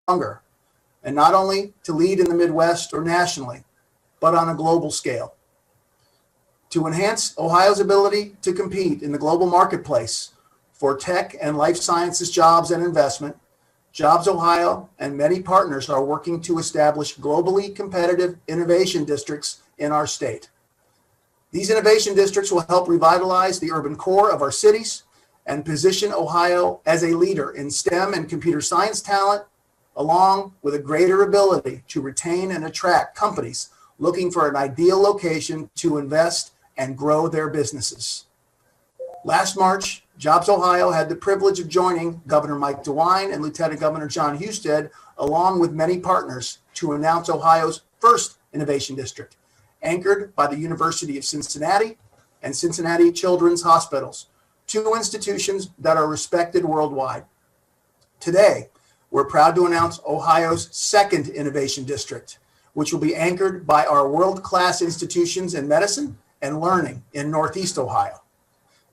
stronger, and not only to lead in the Midwest or nationally, but on a global scale. To enhance Ohio's ability to compete in the global marketplace for tech and life sciences jobs and investment, Jobs Ohio and many partners are working to establish globally competitive innovation districts in our state. These innovation districts will help revitalize the urban core of our cities and position Ohio as a leader in STEM and computer science talent, along with a greater ability to retain and attract companies looking for an ideal location to invest and grow their businesses. Last March, Jobs Ohio had the privilege of joining Governor Mike DeWine and Lieutenant Governor Jon Husted, along with many partners, to announce Ohio's first innovation district, anchored by the University of Cincinnati and Cincinnati Children's Hospitals, two institutions that are respected worldwide. Today, we're proud to announce Ohio's second innovation district, which will be anchored by our world-class institutions in medicine and learning in Northeast Ohio.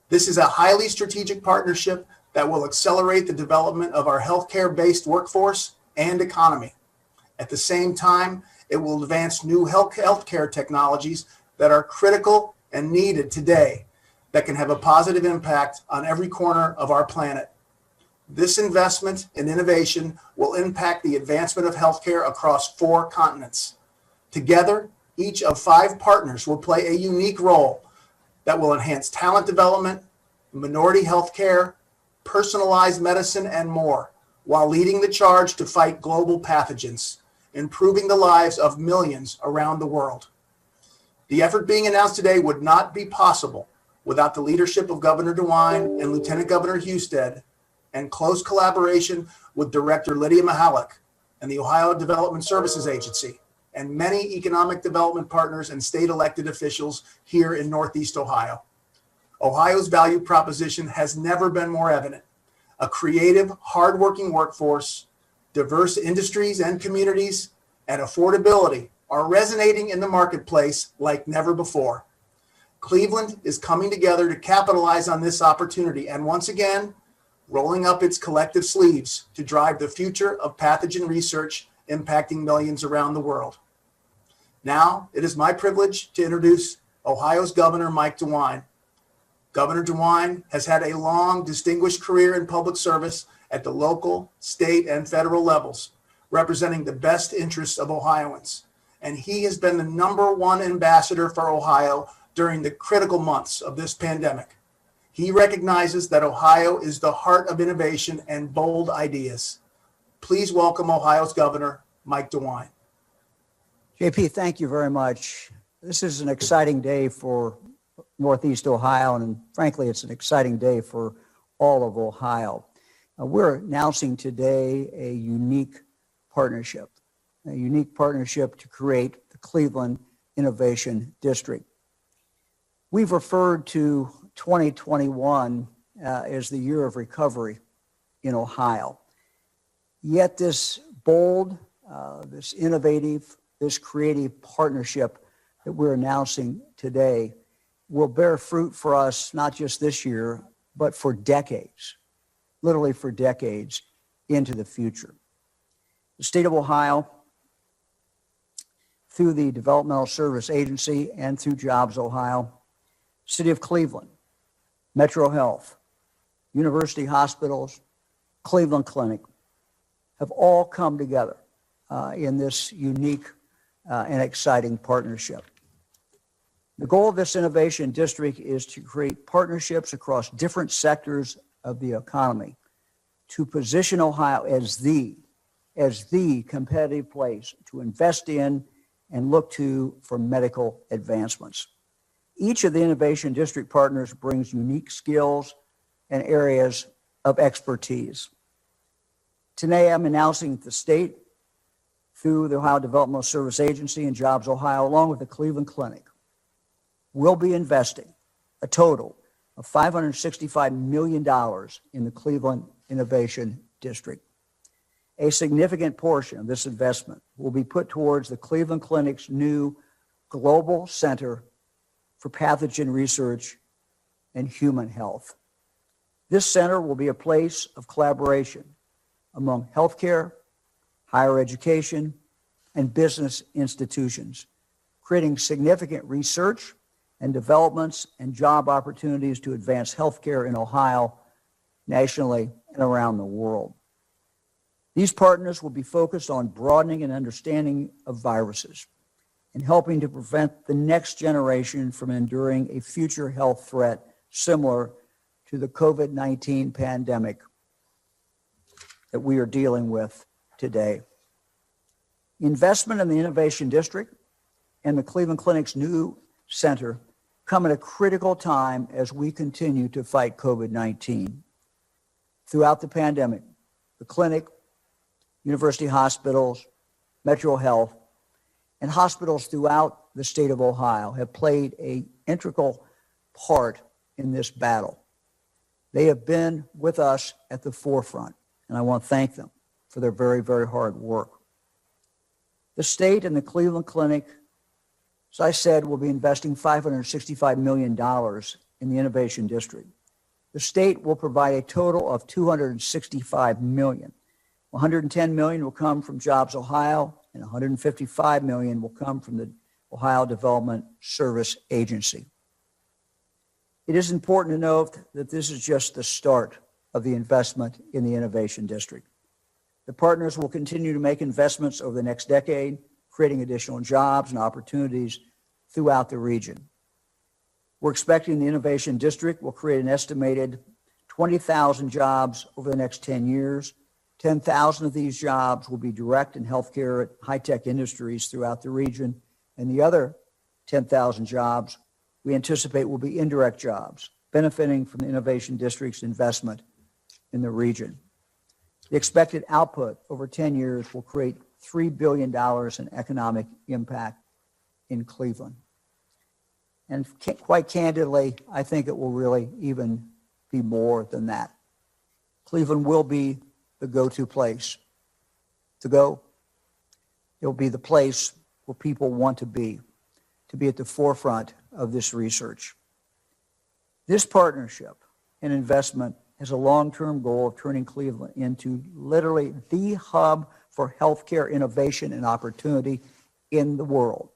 This is a highly strategic partnership that will accelerate the development of our healthcare-based workforce and economy. At the same time, it will advance new healthcare technologies that are critical and needed today that can have a positive impact on every corner of our planet. This investment in innovation will impact the advancement of healthcare across 4 continents. Together, each of 5 partners will play a unique role that will enhance talent development, minority health care, personalized medicine, and more, while leading the charge to fight global pathogens, improving the lives of millions around the world. The effort being announced today would not be possible without the leadership of Governor DeWine and Lieutenant Governor Husted, and close collaboration with Director Lydia Mihaljevic and the Ohio Development Services Agency, and many economic development partners and state elected officials here in Northeast Ohio. Ohio's value proposition has never been more evident. A creative, hardworking workforce, diverse industries and communities, and affordability are resonating in the marketplace like never before. Cleveland is coming together to capitalize on this opportunity and once again, rolling up its collective sleeves to drive the future of pathogen research impacting millions around the world. Now, it is my privilege to introduce Ohio's Governor Mike DeWine. Governor DeWine has had a long, distinguished career in public service at the local, state, and federal levels, representing the best interests of Ohioans. And he has been the #1 ambassador for Ohio during the critical months of this pandemic. He recognizes that Ohio is the heart of innovation and bold ideas. Please welcome Ohio's Governor, Mike DeWine. JP, thank you very much. This is an exciting day for Northeast Ohio, and frankly, it's an exciting day for all of Ohio. We're announcing today a unique partnership to create the Cleveland Innovation District. We've referred to 2021 as the year of recovery in Ohio. Yet this bold, this innovative, this creative partnership that we're announcing today will bear fruit for us not just this year, but for decades, literally for decades into the future. The state of Ohio, through the Developmental Service Agency and through Jobs Ohio, City of Cleveland, Metro Health, University Hospitals, Cleveland Clinic, have all come together in this unique and exciting partnership. The goal of this innovation district is to create partnerships across different sectors of the economy to position Ohio as the competitive place to invest in and look to for medical advancements. Each of the innovation district partners brings unique skills and areas of expertise. Today, I'm announcing that the state, through the Ohio Developmental Service Agency and Jobs Ohio, along with the Cleveland Clinic, will be investing a total of $565 million in the Cleveland Innovation District. A significant portion of this investment will be put towards the Cleveland Clinic's new Global Center for Pathogen Research and Human Health. This center will be a place of collaboration among healthcare, higher education, and business institutions, creating significant research and developments and job opportunities to advance healthcare in Ohio, nationally, and around the world. These partners will be focused on broadening an understanding of viruses and helping to prevent the next generation from enduring a future health threat similar to the COVID-19 pandemic that we are dealing with today. Investment in the Innovation District and the Cleveland Clinic's new center come at a critical time as we continue to fight COVID-19. Throughout the pandemic, the clinic, university hospitals, Metro Health, and hospitals throughout the state of Ohio have played an integral part in this battle. They have been with us at the forefront, and I want to thank them for their very, very hard work. The state and the Cleveland Clinic, as I said, will be investing $565 million in the Innovation District. The state will provide a total of $265 million. $110 million will come from Jobs Ohio, and $155 million will come from the Ohio Development Service Agency. It is important to note that this is just the start of the investment in the Innovation District. The partners will continue to make investments over the next decade, creating additional jobs and opportunities throughout the region. We're expecting the Innovation District will create an estimated 20,000 jobs over the next 10 years. 10,000 of these jobs will be direct in healthcare at high-tech industries throughout the region, and the other 10,000 jobs we anticipate will be indirect jobs, benefiting from the Innovation District's investment in the region. The expected output over 10 years will create $3 billion in economic impact in Cleveland. And quite candidly, I think it will really even be more than that. Cleveland will be the go-to place to go. It'll be the place where people want to be at the forefront of this research. This partnership and investment has a long-term goal of turning Cleveland into literally the hub for healthcare innovation and opportunity in the world.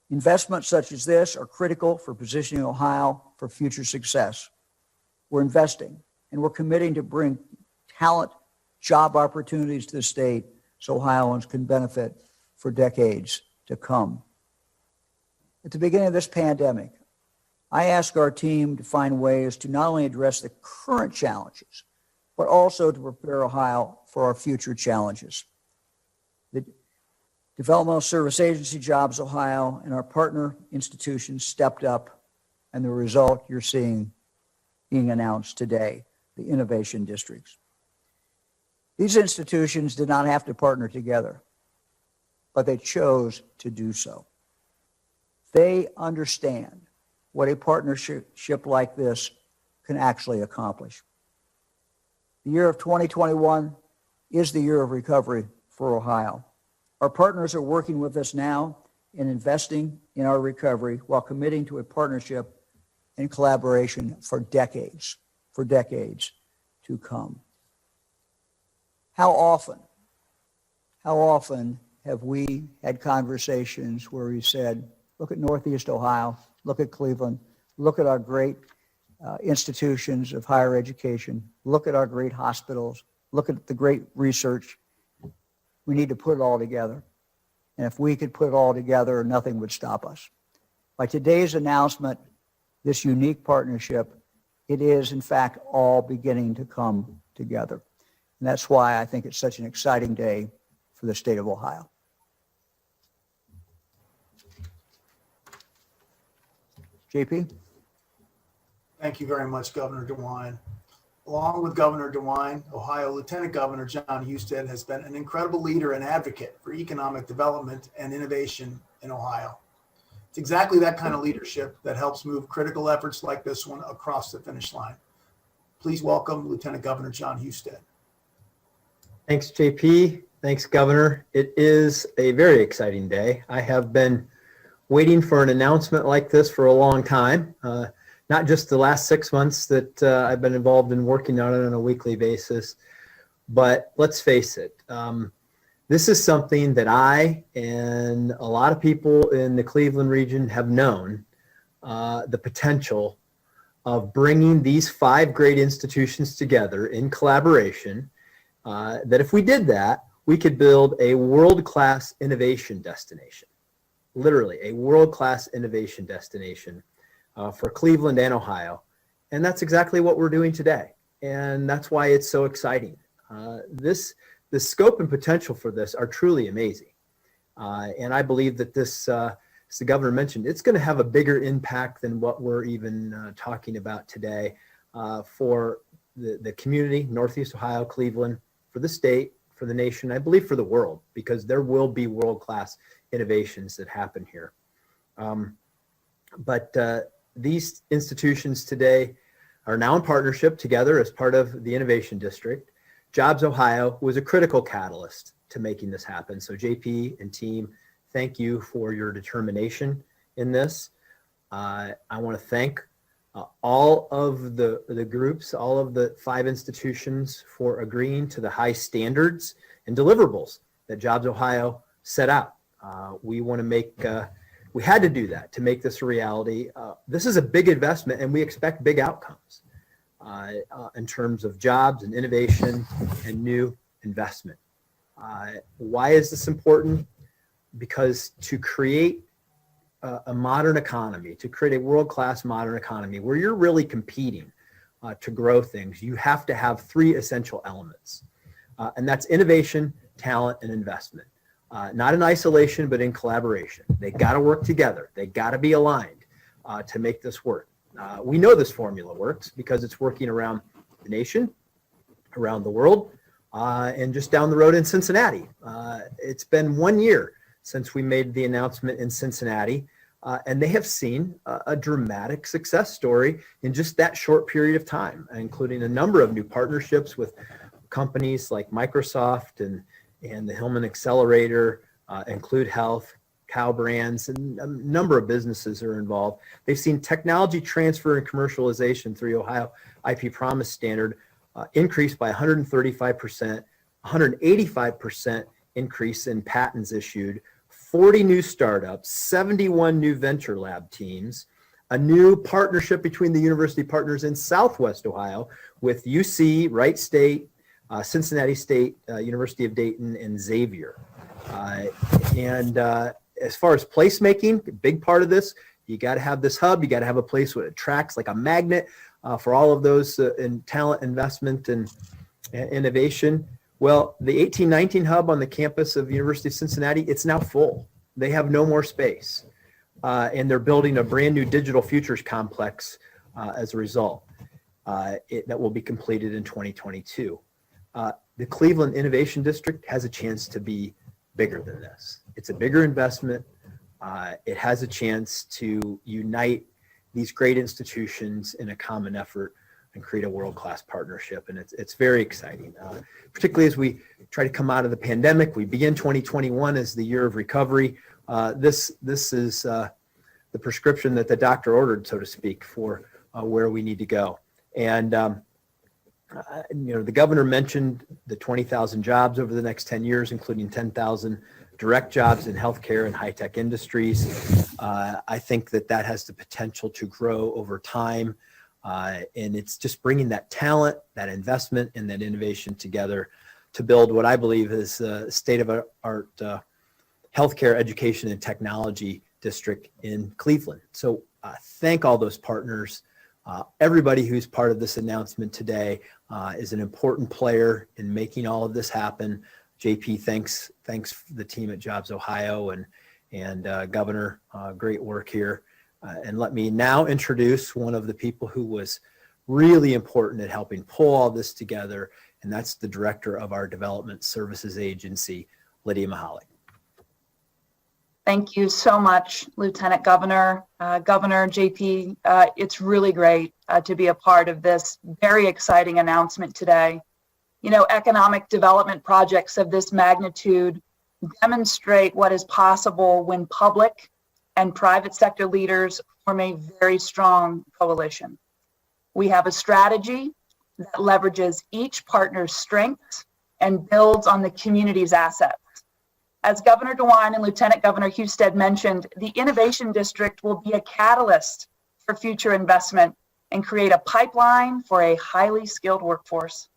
Investments such as this are critical for positioning Ohio for future success. We're investing and we're committing to bring talent, job opportunities to the state so Ohioans can benefit for decades to come. At the beginning of this pandemic, I asked our team to find ways to not only address the current challenges, but also to prepare Ohio for our future challenges. The Developmental Service Agency, Jobs Ohio, and our partner institutions stepped up, and the result you're seeing being announced today, the Innovation Districts. These institutions did not have to partner together, but they chose to do so. They understand what a partnership like this can actually accomplish. The year of 2021 is the year of recovery for Ohio. Our partners are working with us now in investing in our recovery while committing to a partnership and collaboration for decades to come. How often have we had conversations where we said, look at Northeast Ohio, look at Cleveland, look at our great institutions of higher education, look at our great hospitals, look at the great research. We need to put it all together. And if we could put it all together, nothing would stop us. By today's announcement, this unique partnership, it is in fact all beginning to come together. And that's why I think it's such an exciting day for the state of Ohio. JP? Thank you very much, Governor DeWine. Along with Governor DeWine, Ohio Lieutenant Governor Jon Husted has been an incredible leader and advocate for economic development and innovation in Ohio. It's exactly that kind of leadership that helps move critical efforts like this one across the finish line. Please welcome Lieutenant Governor Jon Husted. Thanks, JP. Thanks, Governor. It is a very exciting day. I have been waiting for an announcement like this for a long time. Not just the last 6 months that I've been involved in working on it on a weekly basis, but let's face it, This is something that I and a lot of people in the Cleveland region have known, the potential of bringing these 5 great institutions together in collaboration, that if we did that, we could build a world-class innovation destination, literally a world-class innovation destination for Cleveland and Ohio. And that's exactly what we're doing today. And that's why it's so exciting. The scope and potential for this are truly amazing. And I believe that this, as the governor mentioned, it's going to have a bigger impact than what we're even talking about today for the community, Northeast Ohio, Cleveland, for the state, for the nation, I believe for the world, because there will be world-class innovations that happen here. But these institutions today are now in partnership together as part of the Innovation District. Jobs Ohio was a critical catalyst to making this happen. So JP and team, thank you for your determination in this. I want to thank all of the groups, all of the 5 institutions for agreeing to the high standards and deliverables that Jobs Ohio set out. We want to make, we had to do that to make this a reality. This is a big investment and we expect big outcomes in terms of jobs and innovation and new investment. Why is this important? Because to create a modern economy, to create a world-class modern economy where you're really competing to grow things, you have to have 3 essential elements. And that's innovation, talent, and investment. Not in isolation, but in collaboration. They got to work together. They got to be aligned to make this work. We know this formula works because it's working around the nation, around the world, and just down the road in Cincinnati. It's been 1 year since we made the announcement in Cincinnati, and they have seen a dramatic success story in just that short period of time, including a number of new partnerships with companies like Microsoft and the Hillman Accelerator, Include Health, Cow Brands, and a number of businesses are involved. They've seen technology transfer and commercialization through the Ohio IP Promise Standard increase by 135%, 185% increase in patents issued, 40 new startups, 71 new venture lab teams, a new partnership between the university partners in Southwest Ohio with UC, Wright State, Cincinnati State, University of Dayton, and Xavier. And as far as placemaking, a big part of this, you got to have this hub. You got to have a place where it attracts like a magnet for all of those in talent, investment, and innovation. Well, the 1819 hub on the campus of University of Cincinnati, it's now full. They have no more space. And they're building a brand new digital futures complex as a result that will be completed in 2022. The Cleveland Innovation District has a chance to be bigger than this. It's a bigger investment. It has a chance to unite these great institutions in a common effort and create a world-class partnership. And it's very exciting, particularly as we try to come out of the pandemic. We begin 2021 as the year of recovery. This is the prescription that the doctor ordered, so to speak, for where we need to go. And the governor mentioned the 20,000 jobs over the next 10 years, including 10,000 direct jobs in healthcare and high-tech industries. I think that has the potential to grow over time. And it's just bringing that talent, that investment, and that innovation together to build what I believe is a state-of-the-art healthcare, education, and technology district in Cleveland. So thank all those partners. Everybody who's part of this announcement today is an important player in making all of this happen. JP, thanks the team at Jobs Ohio and Governor, great work here. And let me now introduce one of the people who was really important at helping pull all this together, and that's the director of our Development Services Agency, Lydia Maholi. Thank you so much, Lieutenant Governor, Governor JP. It's really great to be a part of this very exciting announcement today. You know, economic development projects of this magnitude demonstrate what is possible when public and private sector leaders form a very strong coalition. We have a strategy that leverages each partner's strengths and builds on the community's assets. As Governor DeWine and Lieutenant Governor Husted mentioned, the Innovation District will be a catalyst for future investment and create a pipeline for a highly skilled workforce.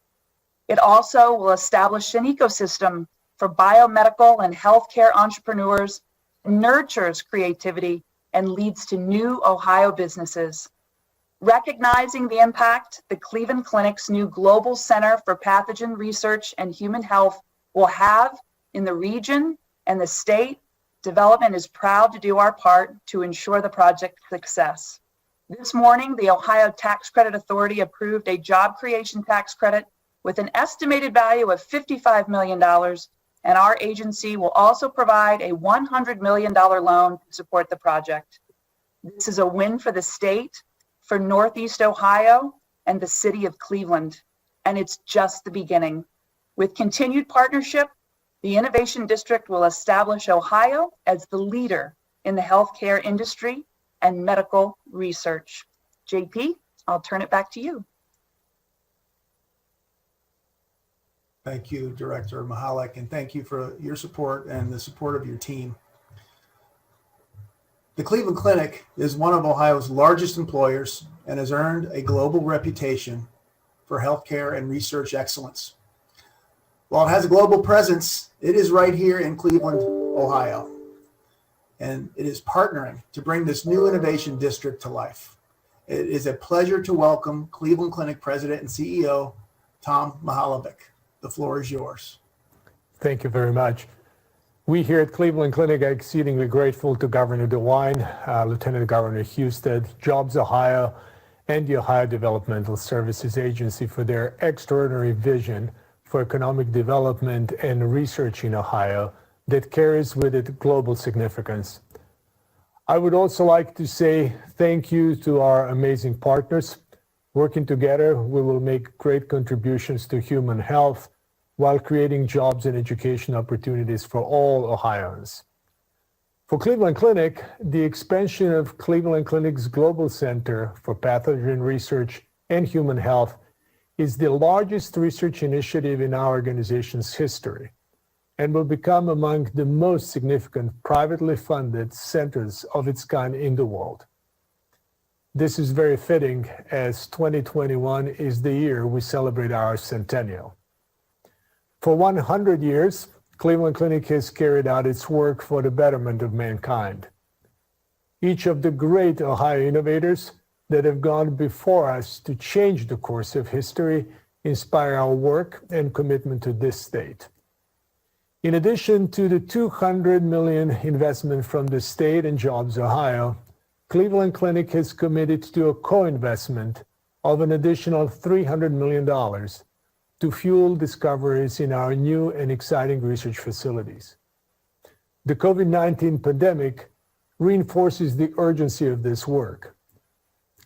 It also will establish an ecosystem for biomedical and healthcare entrepreneurs, nurtures creativity, and leads to new Ohio businesses. Recognizing the impact the Cleveland Clinic's new Global Center for Pathogen Research and Human Health will have in the region and the state, development is proud to do our part to ensure the project's success. This morning, the Ohio Tax Credit Authority approved a job creation tax credit with an estimated value of $55 million, and our agency will also provide a $100 million loan to support the project. This is a win for the state, for Northeast Ohio, and the city of Cleveland, and it's just the beginning. With continued partnership, the Innovation District will establish Ohio as the leader in the healthcare industry and medical research. JP, I'll turn it back to you. Thank you, Director Mihaljevic, and thank you for your support and the support of your team. The Cleveland Clinic is one of Ohio's largest employers and has earned a global reputation for healthcare and research excellence. While it has a global presence, it is right here in Cleveland, Ohio, and it is partnering to bring this new innovation district to life. It is a pleasure to welcome Cleveland Clinic President and CEO, Tom Mihaljevic. The floor is yours. Thank you very much. We here at Cleveland Clinic are exceedingly grateful to Governor DeWine, Lieutenant Governor Husted, Jobs Ohio, and the Ohio Developmental Services Agency for their extraordinary vision for economic development and research in Ohio that carries with it global significance. I would also like to say thank you to our amazing partners. Working together, we will make great contributions to human health while creating jobs and education opportunities for all Ohioans. For Cleveland Clinic, the expansion of Cleveland Clinic's Global Center for Pathogen Research and Human Health is the largest research initiative in our organization's history and will become among the most significant privately funded centers of its kind in the world. This is very fitting as 2021 is the year we celebrate our centennial. For 100 years, Cleveland Clinic has carried out its work for the betterment of mankind. Each of the great Ohio innovators that have gone before us to change the course of history inspire our work and commitment to this state. In addition to the $200 million investment from the state and Jobs Ohio, Cleveland Clinic has committed to a co-investment of an additional $300 million to fuel discoveries in our new and exciting research facilities. The COVID-19 pandemic reinforces the urgency of this work.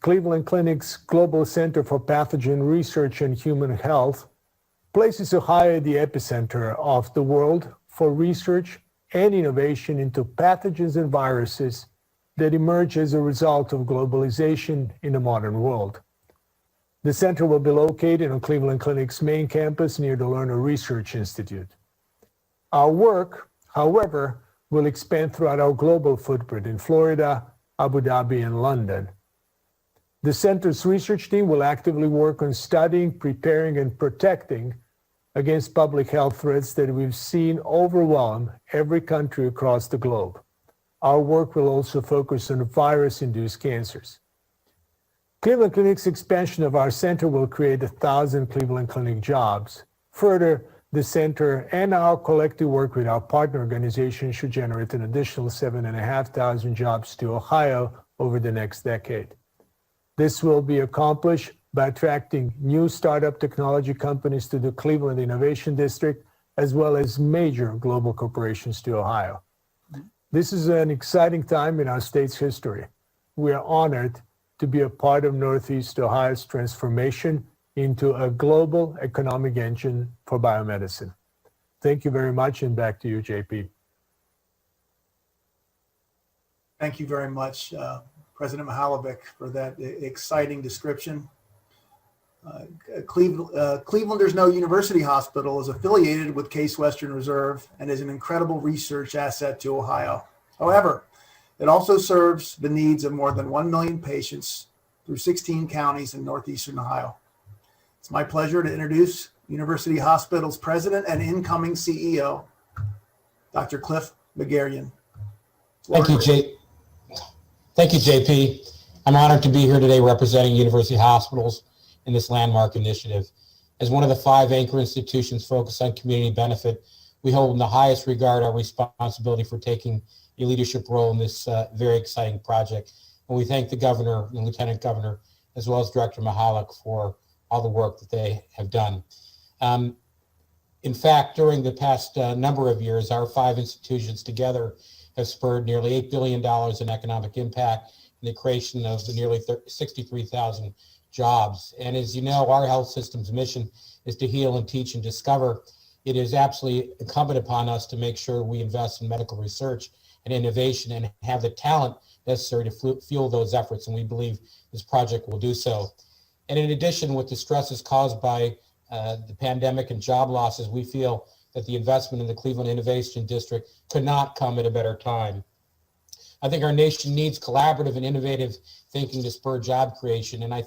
Cleveland Clinic's Global Center for Pathogen Research and Human Health places Ohio at the epicenter of the world for research and innovation into pathogens and viruses that emerge as a result of globalization in the modern world. The center will be located on Cleveland Clinic's main campus near the Lerner Research Institute. Our work, however, will expand throughout our global footprint in Florida, Abu Dhabi, and London. The center's research team will actively work on studying, preparing, and protecting against public health threats that we've seen overwhelm every country across the globe. Our work will also focus on virus-induced cancers. Cleveland Clinic's expansion of our center will create 1,000 Cleveland Clinic jobs. Further, the center and our collective work with our partner organizations should generate an additional 7,500 jobs to Ohio over the next decade. This will be accomplished by attracting new startup technology companies to the Cleveland Innovation District, as well as major global corporations to Ohio. This is an exciting time in our state's history. We are honored to be a part of Northeast Ohio's transformation into a global economic engine for biomedicine. Thank you very much, and back to you, JP. Thank you very much, President Mihaljevic, for that exciting description. Clevelanders Know University Hospital is affiliated with Case Western Reserve and is an incredible research asset to Ohio. However, it also serves the needs of more than 1 million patients through 16 counties in northeastern Ohio. It's my pleasure to introduce University Hospital's president and incoming CEO, Dr. Cliff Megerian. Thank you, JP. I'm honored to be here today representing University Hospitals in this landmark initiative. As one of the 5 anchor institutions focused on community benefit, we hold in the highest regard our responsibility for taking a leadership role in this very exciting project. And we thank the governor and lieutenant governor, as well as Director Mihaljevic, for all the work that they have done. In fact, during the past number of years, our 5 institutions together have spurred nearly $8 billion in economic impact and the creation of nearly 63,000 jobs. And as you know, our health system's mission is to heal and teach and discover. It is absolutely incumbent upon us to make sure we invest in medical research and innovation and have the talent necessary to fuel those efforts. And we believe this project will do so. And in addition, with the stresses caused by the pandemic and job losses, we feel that the investment in the Cleveland Innovation District could not come at a better time. I think our nation needs collaborative and innovative thinking to spur job creation. And I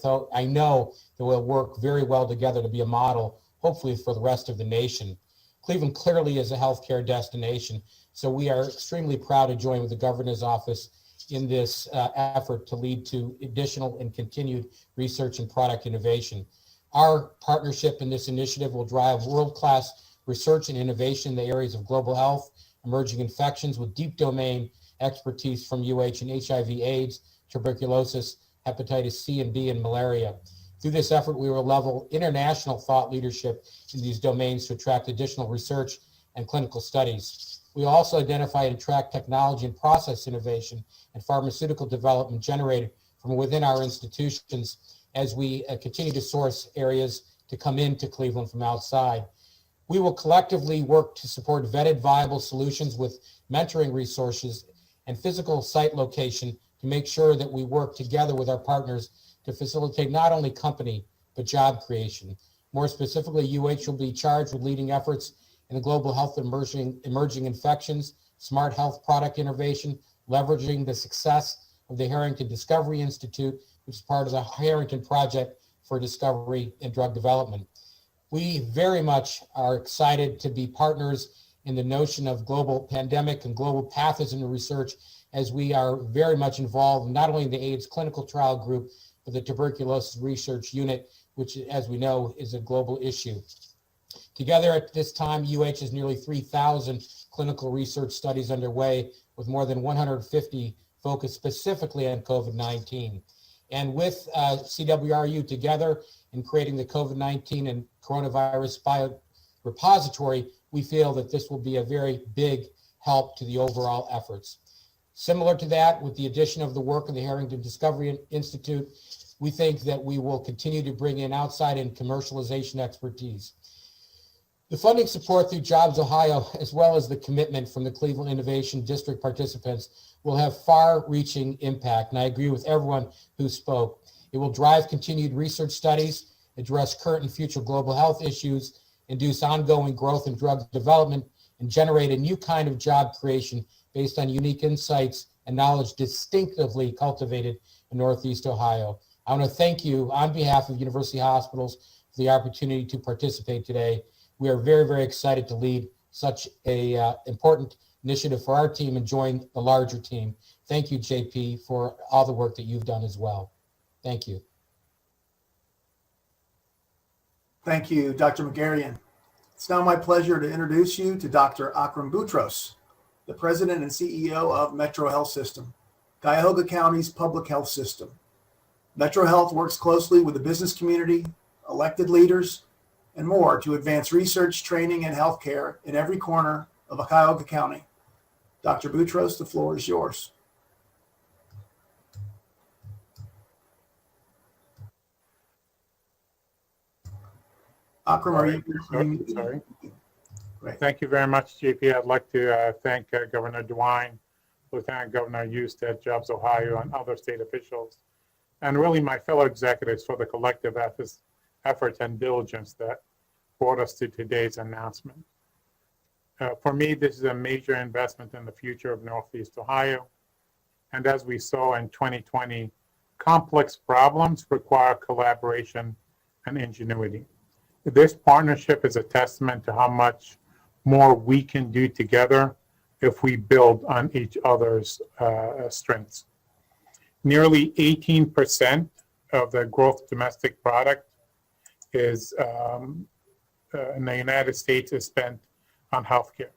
know that we'll work very well together to be a model, hopefully for the rest of the nation. Cleveland clearly is a healthcare destination, so we are extremely proud to join with the governor's office in this effort to lead to additional and continued research and product innovation. Our partnership in this initiative will drive world-class research and innovation in the areas of global health, emerging infections with deep domain expertise from UH and HIV/AIDS, tuberculosis, hepatitis C and B, and malaria. Through this effort, we will level international thought leadership in these domains to attract additional research and clinical studies. We also identify and track technology and process innovation and pharmaceutical development generated from within our institutions as we continue to source areas to come into Cleveland from outside. We will collectively work to support vetted, viable solutions with mentoring resources and physical site location to make sure that we work together with our partners to facilitate not only company, but job creation. More specifically, UH will be charged with leading efforts in the global health emerging infections, smart health product innovation, leveraging the success of the Harrington Discovery Institute, which is part of the Harrington Project for Discovery and Drug Development. We very much are excited to be partners in the notion of global pandemic and global pathogen research, as we are very much involved not only in the AIDS clinical trial group, but the tuberculosis research unit, which, as we know, is a global issue. Together at this time, UH has nearly 3,000 clinical research studies underway, with more than 150 focused specifically on COVID-19. And with CWRU together in creating the COVID-19 and coronavirus biorepository, we feel that this will be a very big help to the overall efforts. Similar to that, with the addition of the work of the Harrington Discovery Institute, we think that we will continue to bring in outside and commercialization expertise. The funding support through Jobs Ohio, as well as the commitment from the Cleveland Innovation District participants, will have far-reaching impact, and I agree with everyone who spoke. It will drive continued research studies, address current and future global health issues, induce ongoing growth in drug development, and generate a new kind of job creation based on unique insights and knowledge distinctively cultivated in Northeast Ohio. I want to thank you on behalf of University Hospitals for the opportunity to participate today. We are very, very excited to lead such a important initiative for our team and join the larger team. Thank you, JP, for all the work that you've done as well. Thank you. Thank you, Dr. Megerian. It's now my pleasure to introduce you to Dr. Akram Boutros, the president and CEO of Metro Health System, Cuyahoga County's public health system. Metro Health works closely with the business community, elected leaders, and more to advance research, training, and healthcare in every corner of Cuyahoga County. Dr. Boutros, the floor is yours. Akram, are you? Sorry. Great. Thank you very much, JP. I'd like to thank Governor DeWine, Lieutenant Governor Husted, Jobs Ohio, and other state officials, and really my fellow executives for the collective efforts efforts and diligence that brought us to today's announcement. For me, this is a major investment in the future of Northeast Ohio. And as we saw in 2020, complex problems require collaboration and ingenuity. This partnership is a testament to how much more we can do together if we build on each other's strengths. Nearly 18% of the gross domestic product is in the United States is spent on healthcare.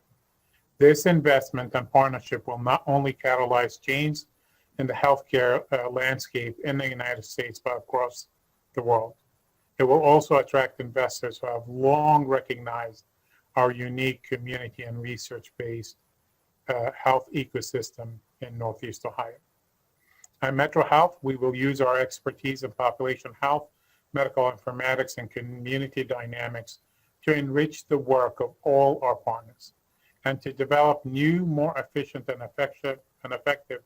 This investment and partnership will not only catalyze change in the healthcare landscape in the United States, but across the world. It will also attract investors who have long recognized our unique community and research-based health ecosystem in Northeast Ohio. At Metro Health, we will use our expertise in population health, medical informatics, and community dynamics to enrich the work of all our partners and to develop new, more efficient and effective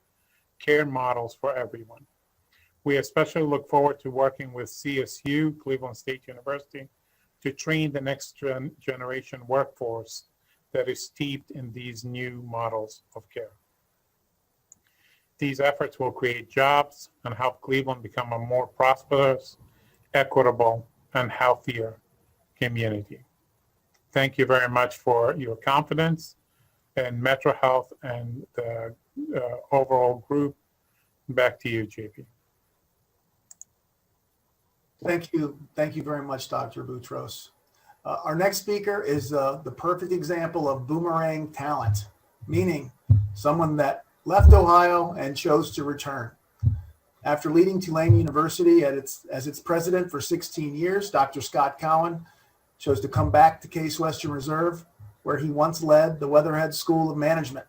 care models for everyone. We especially look forward to working with CSU, Cleveland State University, to train the next generation workforce that is steeped in these new models of care. These efforts will create jobs and help Cleveland become a more prosperous, equitable, and healthier community. Thank you very much for your confidence in Metro Health and the overall group. Back to you, JP. Thank you. Thank you very much, Dr. Boutros. Our next speaker is the perfect example of boomerang talent, meaning someone that left Ohio and chose to return. After leading Tulane University as its president for 16 years, Dr. Scott Cowen chose to come back to Case Western Reserve, where he once led the Weatherhead School of Management.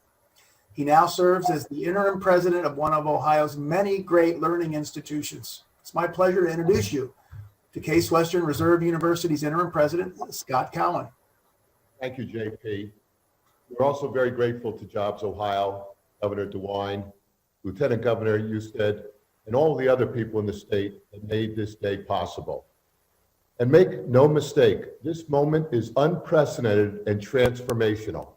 He now serves as the interim president of one of Ohio's many great learning institutions. It's my pleasure to introduce you to Case Western Reserve University's interim president, Scott Cowen. Thank you, JP. We're also very grateful to Jobs Ohio, Governor DeWine, Lieutenant Governor Husted, and all the other people in the state that made this day possible. And make no mistake, this moment is unprecedented and transformational.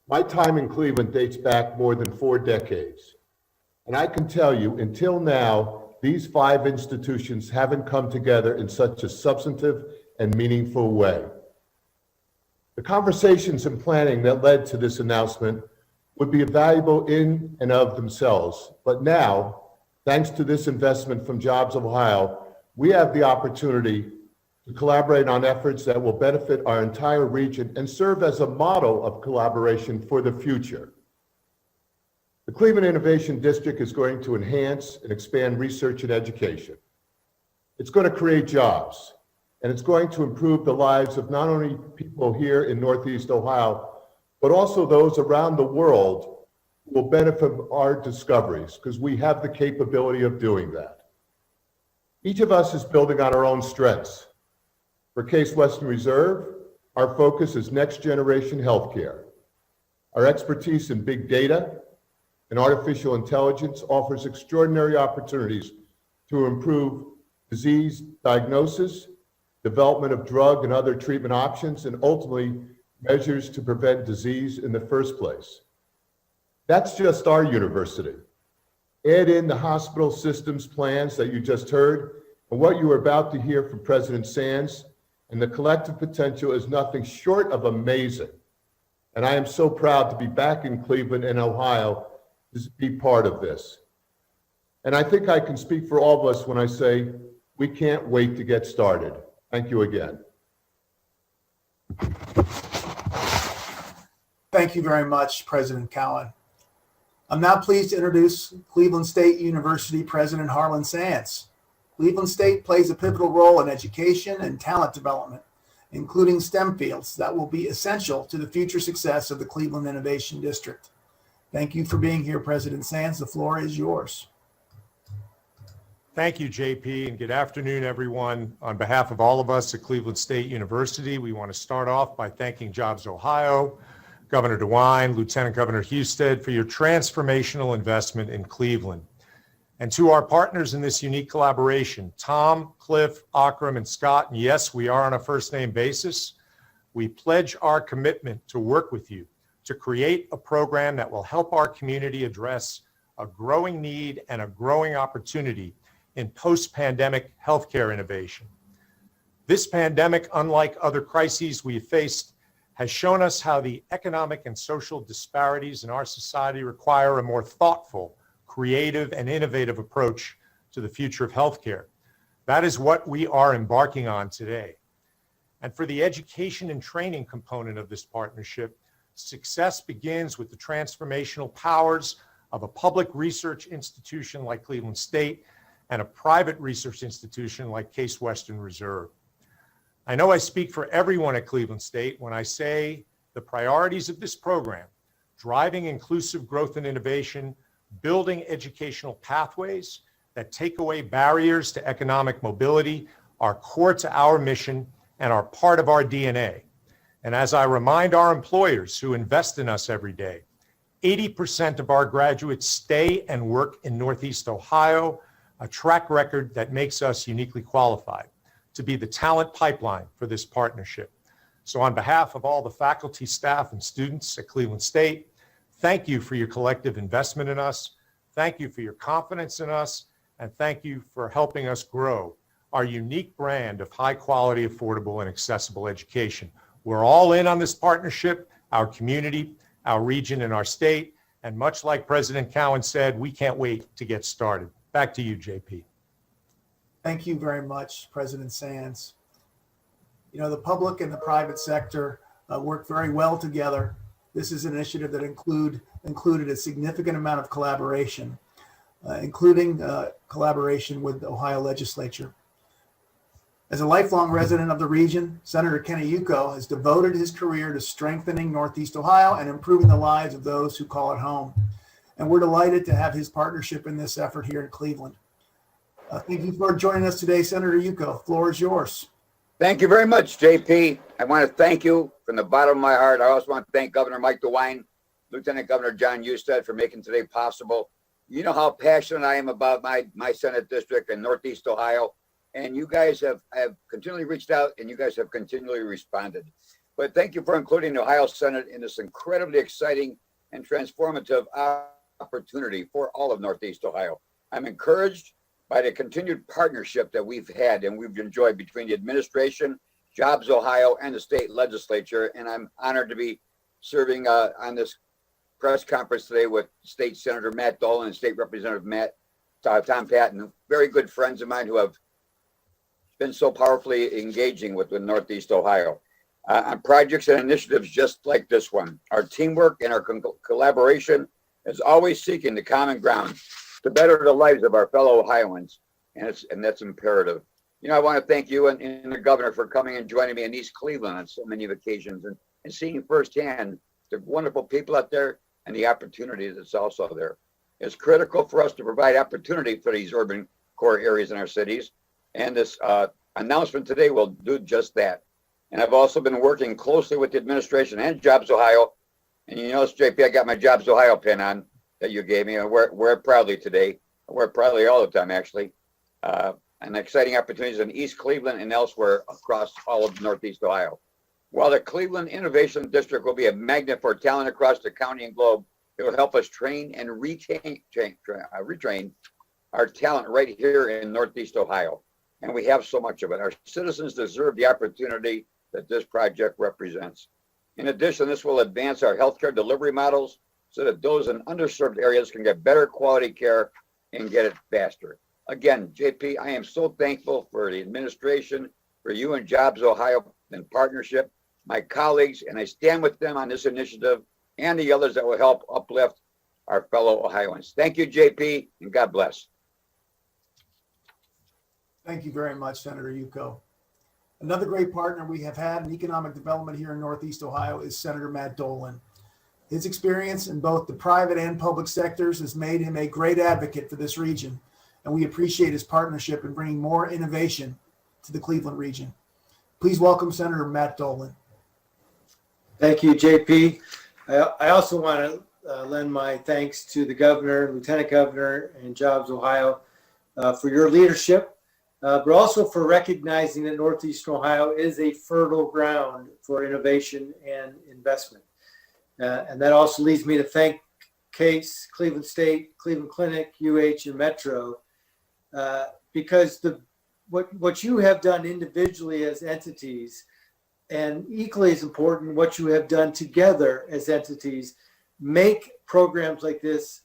My time in Cleveland dates back more than 4 decades. And I can tell you, until now, these 5 institutions haven't come together in such a substantive and meaningful way. The conversations and planning that led to this announcement would be valuable in and of themselves. But now, thanks to this investment from Jobs Ohio, we have the opportunity to collaborate on efforts that will benefit our entire region and serve as a model of collaboration for the future. The Cleveland Innovation District is going to enhance and expand research and education. It's going to create jobs, and it's going to improve the lives of not only people here in Northeast Ohio, but also those around the world who will benefit from our discoveries, because we have the capability of doing that. Each of us is building on our own strengths. For Case Western Reserve, our focus is next generation healthcare. Our expertise in big data and artificial intelligence offers extraordinary opportunities to improve disease diagnosis, development of drug and other treatment options, and ultimately measures to prevent disease in the first place. That's just our university. Add in the hospital systems plans that you just heard, and what you are about to hear from President Sands, and the collective potential is nothing short of amazing. And I am so proud to be back in Cleveland and Ohio to be part of this. And I think I can speak for all of us when I say we can't wait to get started. Thank you again. Thank you very much, President Cowen. I'm now pleased to introduce Cleveland State University President Harlan Sands. Cleveland State plays a pivotal role in education and talent development, including STEM fields that will be essential to the future success of the Cleveland Innovation District. Thank you for being here, President Sands. The floor is yours. Thank you, JP, and good afternoon, everyone. On behalf of all of us at Cleveland State University, we want to start off by thanking Jobs Ohio, Governor DeWine, Lieutenant Governor Husted for your transformational investment in Cleveland. And to our partners in this unique collaboration, Tom, Cliff, Akram, and Scott, and yes, we are on a first name basis, we pledge our commitment to work with you to create a program that will help our community address a growing need and a growing opportunity in post-pandemic healthcare innovation. This pandemic, unlike other crises we've faced, has shown us how the economic and social disparities in our society require a more thoughtful, creative, and innovative approach to the future of healthcare. That is what we are embarking on today. And for the education and training component of this partnership, success begins with the transformational powers of a public research institution like Cleveland State and a private research institution like Case Western Reserve. I know I speak for everyone at Cleveland State when I say the priorities of this program, driving inclusive growth and innovation, building educational pathways that take away barriers to economic mobility, are core to our mission and are part of our DNA. And as I remind our employers who invest in us every day, 80% of our graduates stay and work in Northeast Ohio, a track record that makes us uniquely qualified to be the talent pipeline for this partnership. So on behalf of all the faculty, staff, and students at Cleveland State, thank you for your collective investment in us. Thank you for your confidence in us. And thank you for helping us grow our unique brand of high quality, affordable, and accessible education. We're all in on this partnership, our community, our region, and our state. And much like President Cowen said, we can't wait to get started. Back to you, JP. Thank you very much, President Sands. You know, the public and the private sector work very well together. This is an initiative that included a significant amount of collaboration, including collaboration with the Ohio legislature. As a lifelong resident of the region, Senator Kenny Yuko has devoted his career to strengthening Northeast Ohio and improving the lives of those who call it home. And we're delighted to have his partnership in this effort here in Cleveland. Thank you for joining us today, Senator Yuko. The floor is yours. Thank you very much, JP. I want to thank you from the bottom of my heart. I also want to thank Governor Mike DeWine, Lieutenant Governor Jon Husted for making today possible. You know how passionate I am about my Senate district in Northeast Ohio. And you guys have continually reached out and you guys have continually responded. But thank you for including the Ohio Senate in this incredibly exciting and transformative opportunity for all of Northeast Ohio. I'm encouraged by the continued partnership that we've had and we've enjoyed between the administration, Jobs Ohio, and the state legislature. And I'm honored to be serving on this press conference today with State Senator Matt Dolan and State Representative Tom Patton, very good friends of mine who have been so powerfully engaging with Northeast Ohio on projects and initiatives just like this one. Our teamwork and our collaboration is always seeking the common ground to better the lives of our fellow Ohioans, and that's imperative. You know, I want to thank you and the governor for coming and joining me in East Cleveland on so many occasions and seeing firsthand the wonderful people out there and the opportunity that's also there. It's critical for us to provide opportunity for these urban core areas in our cities. And this announcement today will do just that. And I've also been working closely with the administration and Jobs Ohio. And you notice, JP, I got my Jobs Ohio pin on that you gave me. I wear it proudly today. I wear it proudly all the time, actually. And exciting opportunities in East Cleveland and elsewhere across all of Northeast Ohio. While the Cleveland Innovation District will be a magnet for talent across the county and globe, it will help us train and retrain our talent right here in Northeast Ohio. And we have so much of it. Our citizens deserve the opportunity that this project represents. In addition, this will advance our healthcare delivery models so that those in underserved areas can get better quality care and get it faster. Again, JP, I am so thankful for the administration, for you and Jobs Ohio in partnership, my colleagues, and I stand with them on this initiative and the others that will help uplift our fellow Ohioans. Thank you, JP, and God bless. Thank you very much, Senator Yuko. Another great partner we have had in economic development here in Northeast Ohio is Senator Matt Dolan. His experience in both the private and public sectors has made him a great advocate for this region, and we appreciate his partnership in bringing more innovation to the Cleveland region. Please welcome Senator Matt Dolan. Thank you, JP. I also want to lend my thanks to the governor, lieutenant governor, and Jobs Ohio for your leadership, but also for recognizing that Northeastern Ohio is a fertile ground for innovation and investment. And that also leads me to thank Case, Cleveland State, Cleveland Clinic, UH, and Metro, because what you have done individually as entities, and equally as important, what you have done together as entities, make programs like this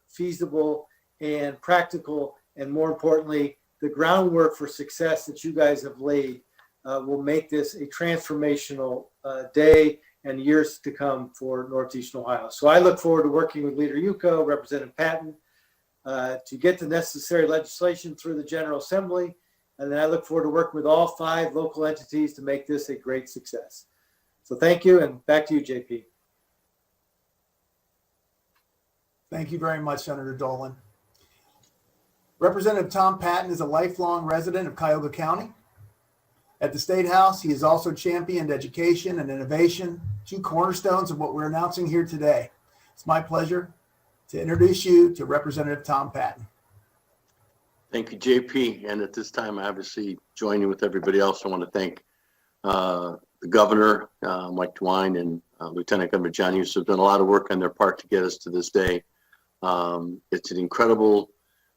feasible and practical, and more importantly, the groundwork for success that you guys have laid will make this a transformational day and years to come for Northeastern Ohio. So I look forward to working with Leader Yuko, Representative Patton, to get the necessary legislation through the General Assembly. And then I look forward to working with all 5 local entities to make this a great success. So thank you, and back to you, JP. Thank you very much, Senator Dolan. Representative Tom Patton is a lifelong resident of Cuyahoga County. At the State House, he has also championed education and innovation, 2 cornerstones of what we're announcing here today. It's my pleasure to introduce you to Representative Tom Patton. Thank you, JP. And at this time, I obviously joining with everybody else. I want to thank the governor, Mike DeWine, and Lieutenant Governor Jon Husted have done a lot of work on their part to get us to this day. It's an incredible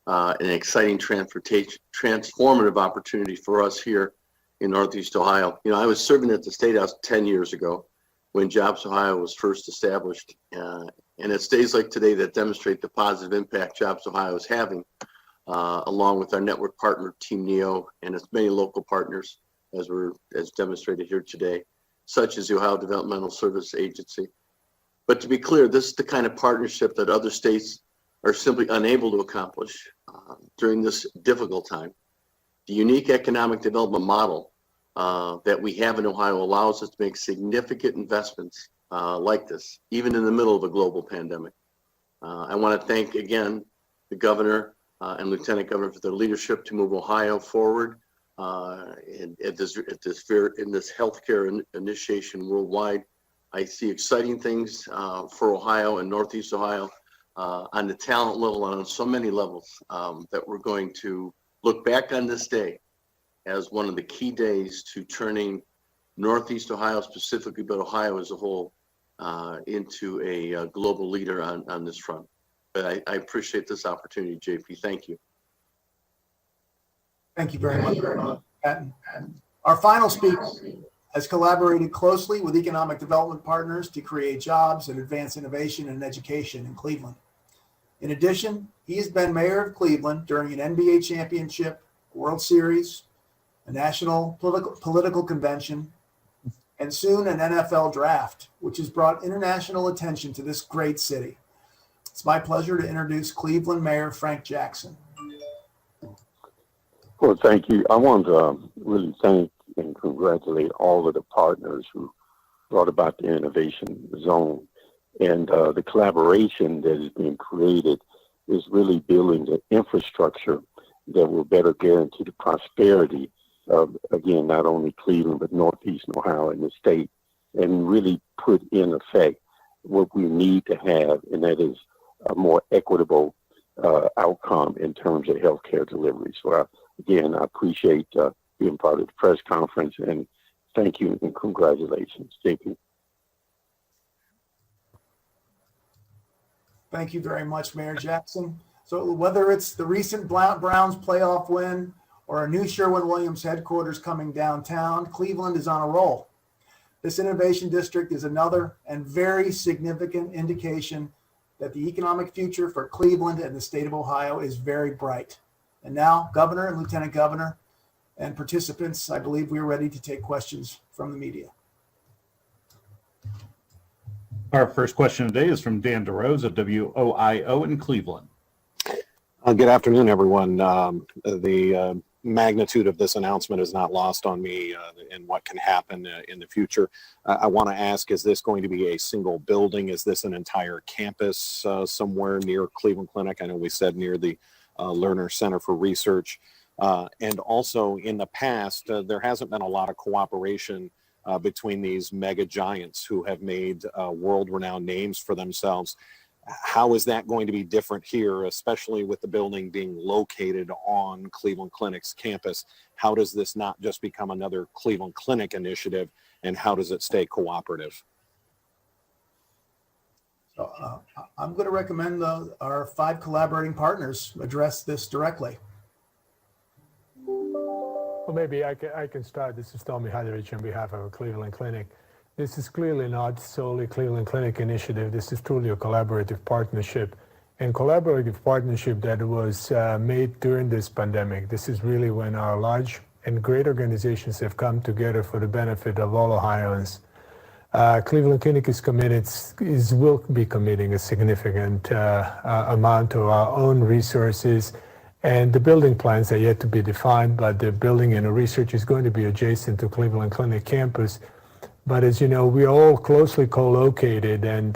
and exciting transformative opportunity for us here in Northeast Ohio. You know, I was serving at the State House 10 years ago when Jobs Ohio was first established. And it's days like today that demonstrate the positive impact Jobs Ohio is having, along with our network partner, Team NEO, and its many local partners, as demonstrated here today, such as the Ohio Developmental Service Agency. But to be clear, this is the kind of partnership that other states are simply unable to accomplish during this difficult time. The unique economic development model that we have in Ohio allows us to make significant investments like this, even in the middle of a global pandemic. I want to thank again the governor and lieutenant governor for their leadership to move Ohio forward in this healthcare initiation worldwide. I see exciting things for Ohio and Northeast Ohio on the talent level and on so many levels that we're going to look back on this day as one of the key days to turning Northeast Ohio specifically, but Ohio as a whole, into a global leader on this front. But I appreciate this opportunity, JP. Thank you. Thank you very much, Patton. Our final speaker has collaborated closely with economic development partners to create jobs and advance innovation and education in Cleveland. In addition, he has been mayor of Cleveland during an NBA championship, World Series, a national political convention, and soon an NFL draft, which has brought international attention to this great city. It's my pleasure to introduce Cleveland Mayor Frank Jackson. Well, thank you. I want to really thank and congratulate all of the partners who brought about the innovation zone. And the collaboration that is being created is really building the infrastructure that will better guarantee the prosperity of, again, not only Cleveland, but Northeastern Ohio and the state, and really put in effect what we need to have, and that is a more equitable outcome in terms of healthcare delivery. So, again, I appreciate being part of the press conference, and thank you and congratulations. JP. Thank you very much, Mayor Jackson. So whether it's the recent Browns playoff win or a new Sherwin-Williams headquarters coming downtown, Cleveland is on a roll. This innovation district is another and very significant indication that the economic future for Cleveland and the state of Ohio is very bright. And now, Governor and Lieutenant Governor and participants, I believe we are ready to take questions from the media. Our first question today is from Dan DeRose of WOIO in Cleveland. Good afternoon, everyone. The magnitude of this announcement is not lost on me and what can happen in the future. I want to ask, is this going to be a single building? Is this an entire campus somewhere near Cleveland Clinic? I know we said near the Lerner Center for Research. And also in the past, there hasn't been a lot of cooperation between these mega giants who have made world-renowned names for themselves. How is that going to be different here, especially with the building being located on Cleveland Clinic's campus? How does this not just become another Cleveland Clinic initiative, and how does it stay cooperative? So, I'm going to recommend our 5 collaborating partners address this directly. Well, maybe I can start. This is Tom Mihaljevic on behalf of Cleveland Clinic. This is clearly not solely Cleveland Clinic initiative. This is truly a collaborative partnership, and collaborative partnership that was made during this pandemic. This is really when our large and great organizations have come together for the benefit of all Ohioans. Cleveland Clinic is committed, will be committing a significant amount of our own resources, and the building plans are yet to be defined, but the building and the research is going to be adjacent to Cleveland Clinic campus. But as you know, we are all closely co-located, and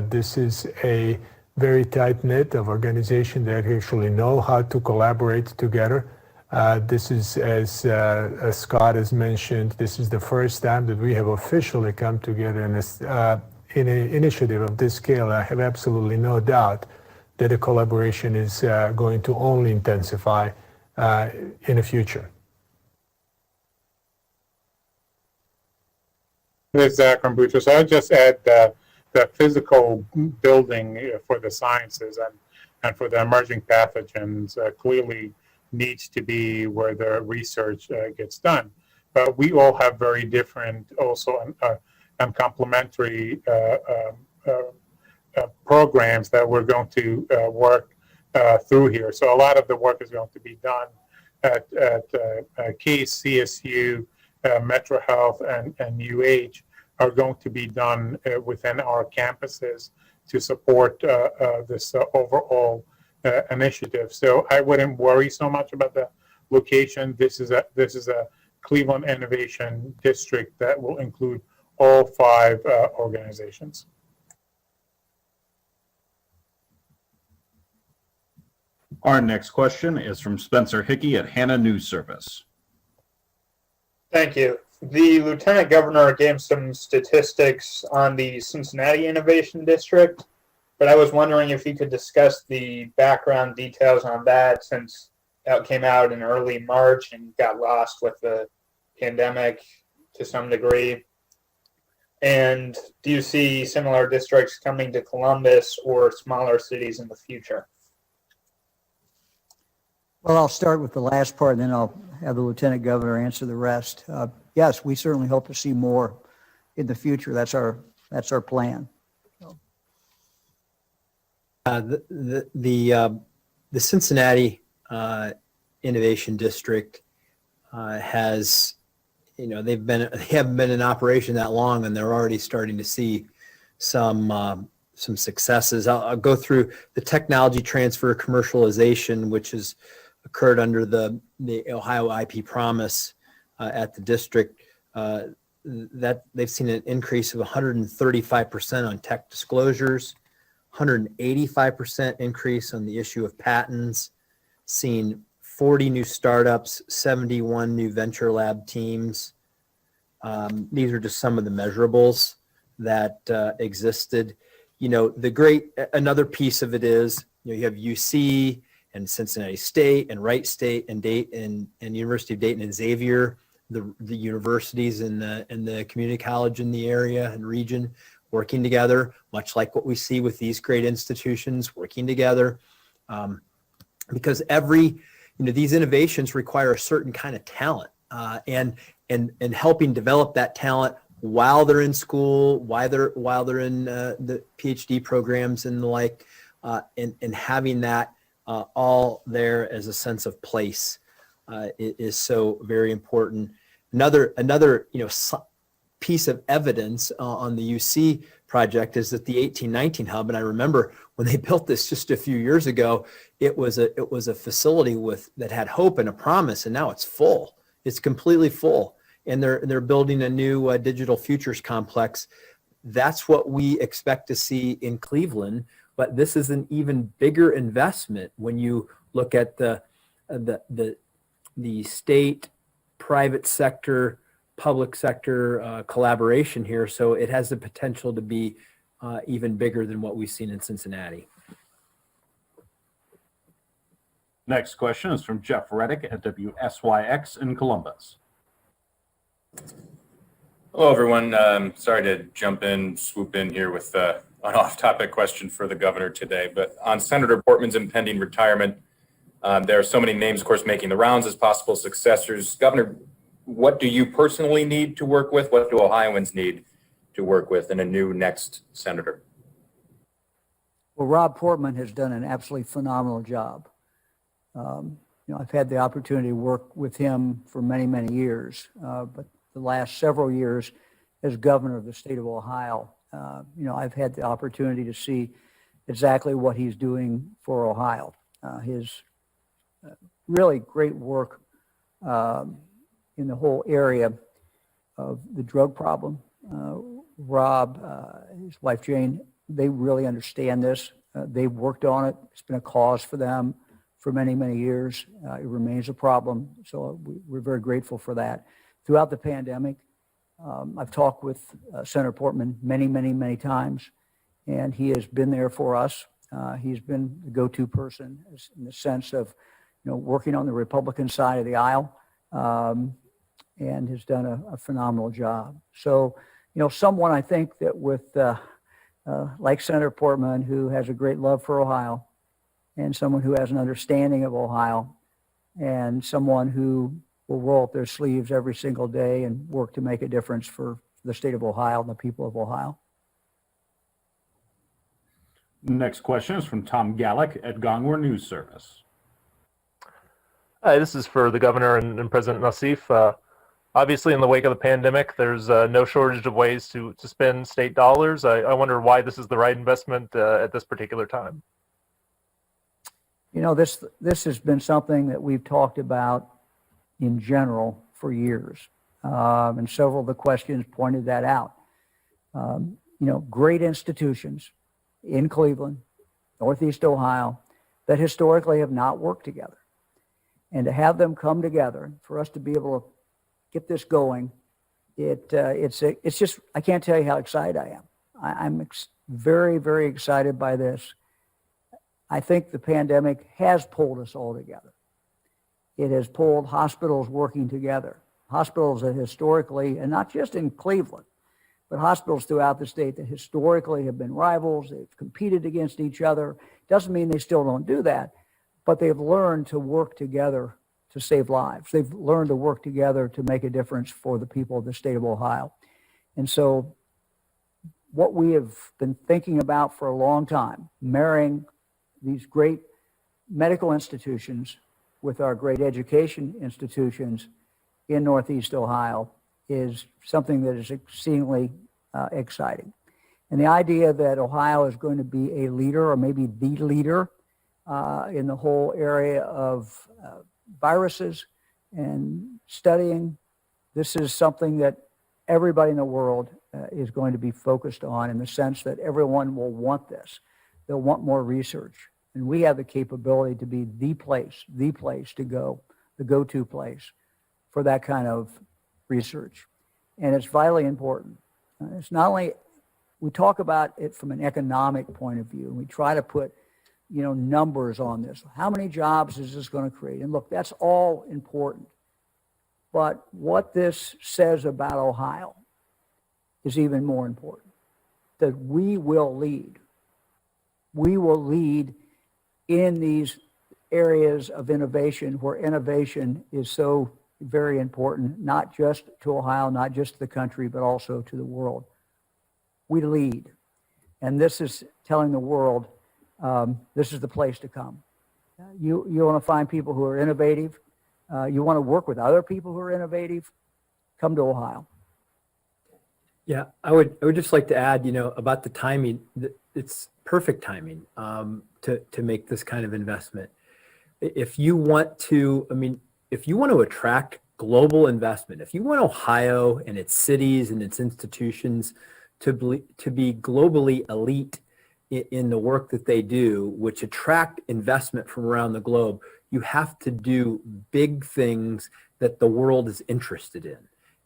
this is a very tight-knit of organizations that actually know how to collaborate together. This is, as Scott has mentioned, this is the first time that we have officially come together in an initiative of this scale. I have absolutely no doubt that the collaboration is going to only intensify in the future. This is Zach Rambucha. So I'll just add the physical building for the sciences and for the emerging pathogens clearly needs to be where the research gets done. But we all have very different also and complementary programs that we're going to work through here. So a lot of the work is going to be done at Case, CSU, Metro Health, and UH are going to be done within our campuses to support this overall initiative. So I wouldn't worry so much about the location. This is a Cleveland Innovation District that will include all 5 organizations. Our next question is from Spencer Hickey at Hannah News Service. Thank you. The Lieutenant Governor gave some statistics on the Cincinnati Innovation District, but I was wondering if you could discuss the background details on that, since that came out in early March and got lost with the pandemic to some degree. And do you see similar districts coming to Columbus or smaller cities in the future? Well, I'll start with the last part, and then I'll have the Lieutenant Governor answer the rest. Yes, we certainly hope to see more in the future. That's our plan. The Cincinnati Innovation District has, they haven't been in operation that long, and they're already starting to see some successes. I'll go through the technology transfer commercialization, which has occurred under the Ohio IP Promise at the district. That they've seen an increase of 135% on tech disclosures, 185% increase on the issue of patents, seen 40 new startups, 71 new venture lab teams. These are just some of the measurables that existed. Another piece of it is, you have UC and Cincinnati State and Wright State and University of Dayton and Xavier, the universities and the community college in the area and region working together, much like what we see with these great institutions working together. Because these innovations require a certain kind of talent, and helping develop that talent while they're in school, while they're in the PhD programs and the like, and having that all there as a sense of place is so very important. Another piece of evidence on the UC project is that the 1819 hub, and I remember when they built this just a few years ago, it was a facility that had hope and a promise, and now it's full. It's completely full, and they're building a new digital futures complex. That's what we expect to see in Cleveland, but this is an even bigger investment when you look at the state, private sector public sector collaboration here. So it has the potential to be even bigger than what we've seen in Cincinnati. Next question is from Jeff Reddick at WSYX in Columbus. Hello, everyone. Sorry to swoop in here with an off-topic question for the governor today, but on Senator Portman's impending retirement, there are so many names, of course, making the rounds as possible successors. Governor, what do you personally need to work with? What do Ohioans need to work with in a new next senator? Well, Rob Portman has done an absolutely phenomenal job. I've had the opportunity to work with him for many, many years, but the last several years as governor of the state of Ohio, I've had the opportunity to see exactly what he's doing for Ohio. His really great work in the whole area of the drug problem. Rob, his wife Jane, they really understand this. They've worked on it. It's been a cause for them for many, many years. It remains a problem. So we're very grateful for that. Throughout the pandemic, I've talked with Senator Portman many, many, many times, and he has been there for us. He's been the go-to person in the sense of, working on the Republican side of the aisle, and has done a phenomenal job. So, someone I think that with, like Senator Portman, who has a great love for Ohio, and someone who has an understanding of Ohio, and someone who will roll up their sleeves every single day and work to make a difference for the state of Ohio and the people of Ohio. Next question is from Tom Gallick at Gongwer News Service. Hi, this is for the governor and President Nassif. Obviously, in the wake of the pandemic, there's no shortage of ways to spend state dollars. I wonder why this is the right investment at this particular time. This has been something that we've talked about in general for years, and several of the questions pointed that out. Great institutions in Cleveland, Northeast Ohio, that historically have not worked together. And to have them come together, for us to be able to get this going, it's just, I can't tell you how excited I am. I'm very, very excited by this. I think the pandemic has pulled us all together. It has pulled hospitals working together. Hospitals that historically, and not just in Cleveland, but hospitals throughout the state that historically have been rivals, they've competed against each other. Doesn't mean they still don't do that, but they've learned to work together to save lives. They've learned to work together to make a difference for the people of the state of Ohio. And so what we have been thinking about for a long time, marrying these great medical institutions with our great education institutions in Northeast Ohio, is something that is exceedingly exciting. And the idea that Ohio is going to be a leader, or maybe the leader, in the whole area of viruses and studying, this is something that everybody in the world is going to be focused on, in the sense that everyone will want this. They'll want more research. And we have the capability to be the place to go, the go-to place for that kind of research. And it's vitally important. It's not only, we talk about it from an economic point of view, and we try to put, numbers on this. How many jobs is this going to create? And look, that's all important. But what this says about Ohio is even more important, that we will lead. We will lead in these areas of innovation, where innovation is so very important, not just to Ohio, not just to the country, but also to the world. We lead. And this is telling the world, this is the place to come. You want to find people who are innovative. You want to work with other people who are innovative. Come to Ohio. Yeah, I would just like to add, about the timing. It's perfect timing to make this kind of investment. If you want to attract global investment, if you want Ohio and its cities and its institutions to be globally elite in the work that they do, which attract investment from around the globe, you have to do big things that the world is interested in.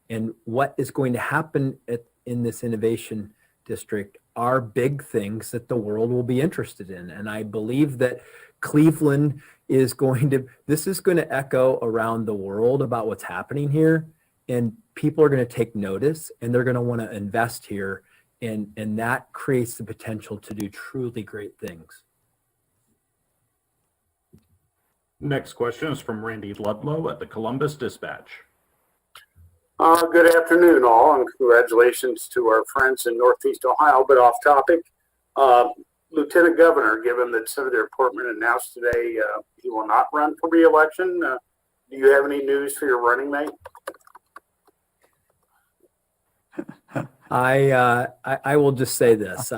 And what is going to happen in this innovation district are big things that the world will be interested in. And I believe that Cleveland is going to echo around the world about what's happening here. And people are going to take notice and they're going to want to invest here. And that creates the potential to do truly great things. Next question is from Randy Ludlow at the Columbus Dispatch. Good afternoon, all, and congratulations to our friends in Northeast Ohio, but off topic. Lieutenant Governor, given that Senator Portman announced today he will not run for re-election, do you have any news for your running mate? I will just say this.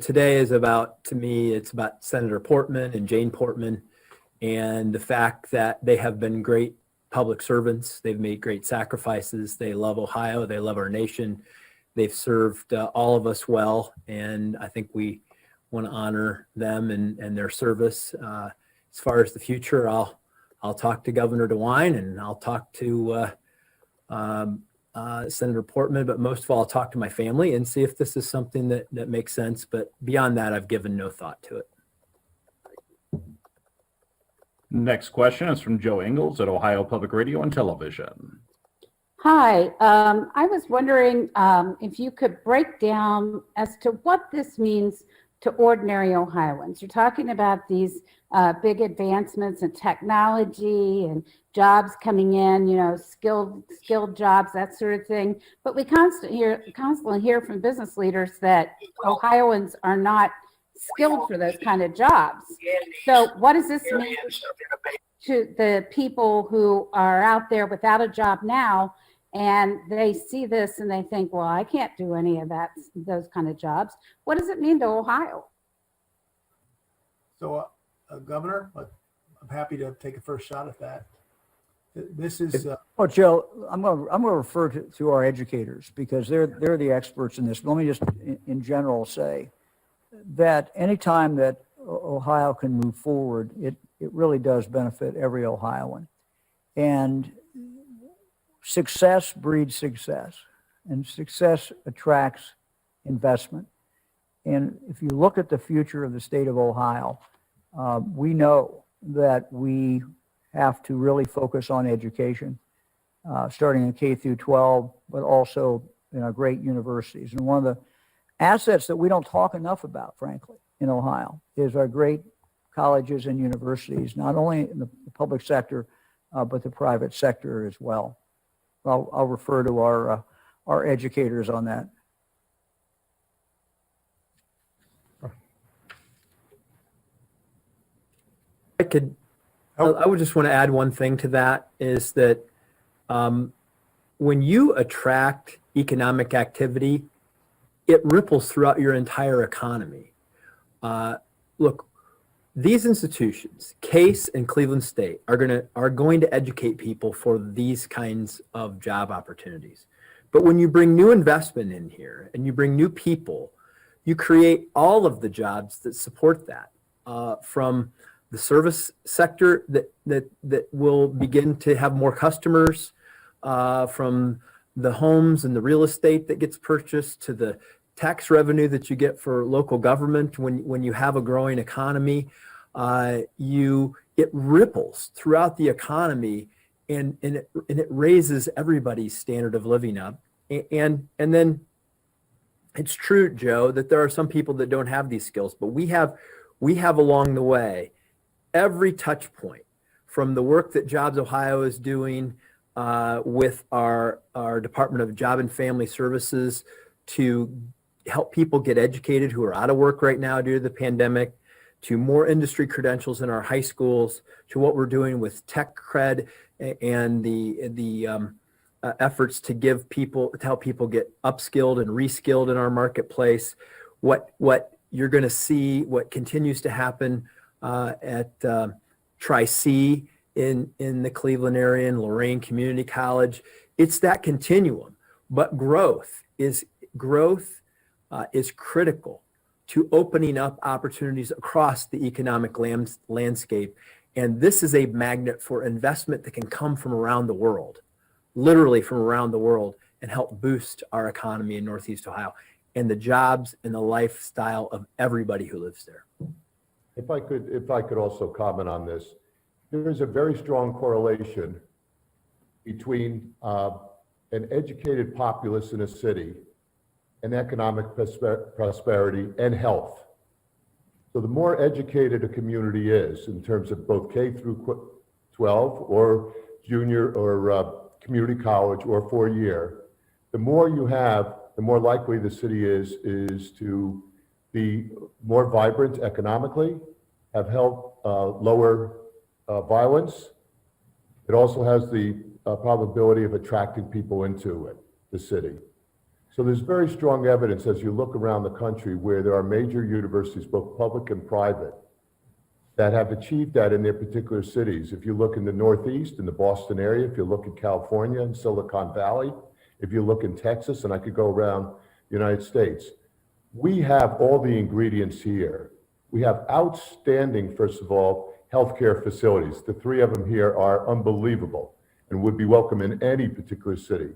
Today is to me, it's about Senator Portman and Jane Portman and the fact that they have been great public servants. They've made great sacrifices. They love Ohio. They love our nation. They've served all of us well. And I think we want to honor them and their service. As far as the future, I'll talk to Governor DeWine and I'll talk to Senator Portman, but most of all, I'll talk to my family and see if this is something that makes sense. But beyond that, I've given no thought to it. Next question is from Joe Ingles at Ohio Public Radio and Television. Hi, I was wondering if you could break down as to what this means to ordinary Ohioans. You're talking about these big advancements in technology and jobs coming in, skilled jobs, that sort of thing. But we constantly hear from business leaders that Ohioans are not skilled for those kind of jobs. So what does this mean to the people who are out there without a job now, and they see this and they think, well, I can't do any of those kind of jobs. What does it mean to Ohio? So, Governor, I'm happy to take a first shot at that. This is. Well, Joe, I'm going to refer to our educators because they're the experts in this. Let me just, in general, say that anytime that Ohio can move forward, it really does benefit every Ohioan. And success breeds success, and success attracts investment. And if you look at the future of the state of Ohio, we know that we have to really focus on education, starting in K through 12, but also in our great universities. And one of the assets that we don't talk enough about, frankly, in Ohio is our great colleges and universities, not only in the public sector, but the private sector as well. I'll refer to our educators on that. I would just want to add one thing to that is that when you attract economic activity, it ripples throughout your entire economy. Look, these institutions, Case and Cleveland State, are going to educate people for these kinds of job opportunities. But when you bring new investment in here and you bring new people, you create all of the jobs that support that, from the service sector that will begin to have more customers, from the homes and the real estate that gets purchased to the tax revenue that you get for local government. When you have a growing economy, it ripples throughout the economy, and it raises everybody's standard of living up. And then it's true, Joe, that there are some people that don't have these skills, but we have along the way every touch point, from the work that Jobs Ohio is doing with our Department of Job and Family Services to help people get educated who are out of work right now due to the pandemic, to more industry credentials in our high schools, to what we're doing with Tech Cred and the efforts to help people get upskilled and reskilled in our marketplace. What you're going to see, what continues to happen at Tri-C in the Cleveland area and Lorain Community College, it's that continuum. But growth is critical to opening up opportunities across the economic landscape. And this is a magnet for investment that can come from around the world. literally from around the world and help boost our economy in Northeast Ohio and the jobs and the lifestyle of everybody who lives there. If I could also comment on this, there is a very strong correlation between an educated populace in a city and economic prosperity and health. So the more educated a community is in terms of both K through 12 or junior or community college or 4-year, the more you have, the more likely the city is to be more vibrant economically, have lower violence. It also has the probability of attracting people into it, the city. So there's very strong evidence as you look around the country where there are major universities, both public and private, that have achieved that in their particular cities. If you look in the Northeast, in the Boston area, if you look in California, in Silicon Valley, if you look in Texas, and I could go around the United States, we have all the ingredients here. We have outstanding, first of all, healthcare facilities. The 3 of them here are unbelievable and would be welcome in any particular city.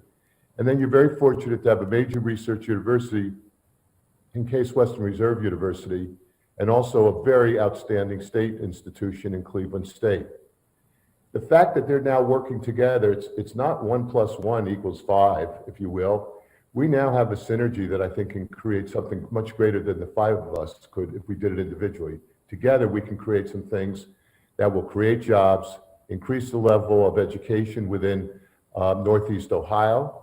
And then you're very fortunate to have a major research university in Case Western Reserve University, and also a very outstanding state institution in Cleveland State. The fact that they're now working together, it's not 1 + 1 = 5, if you will. We now have a synergy that I think can create something much greater than the 5 of us could if we did it individually. Together, we can create some things that will create jobs, increase the level of education within Northeast Ohio,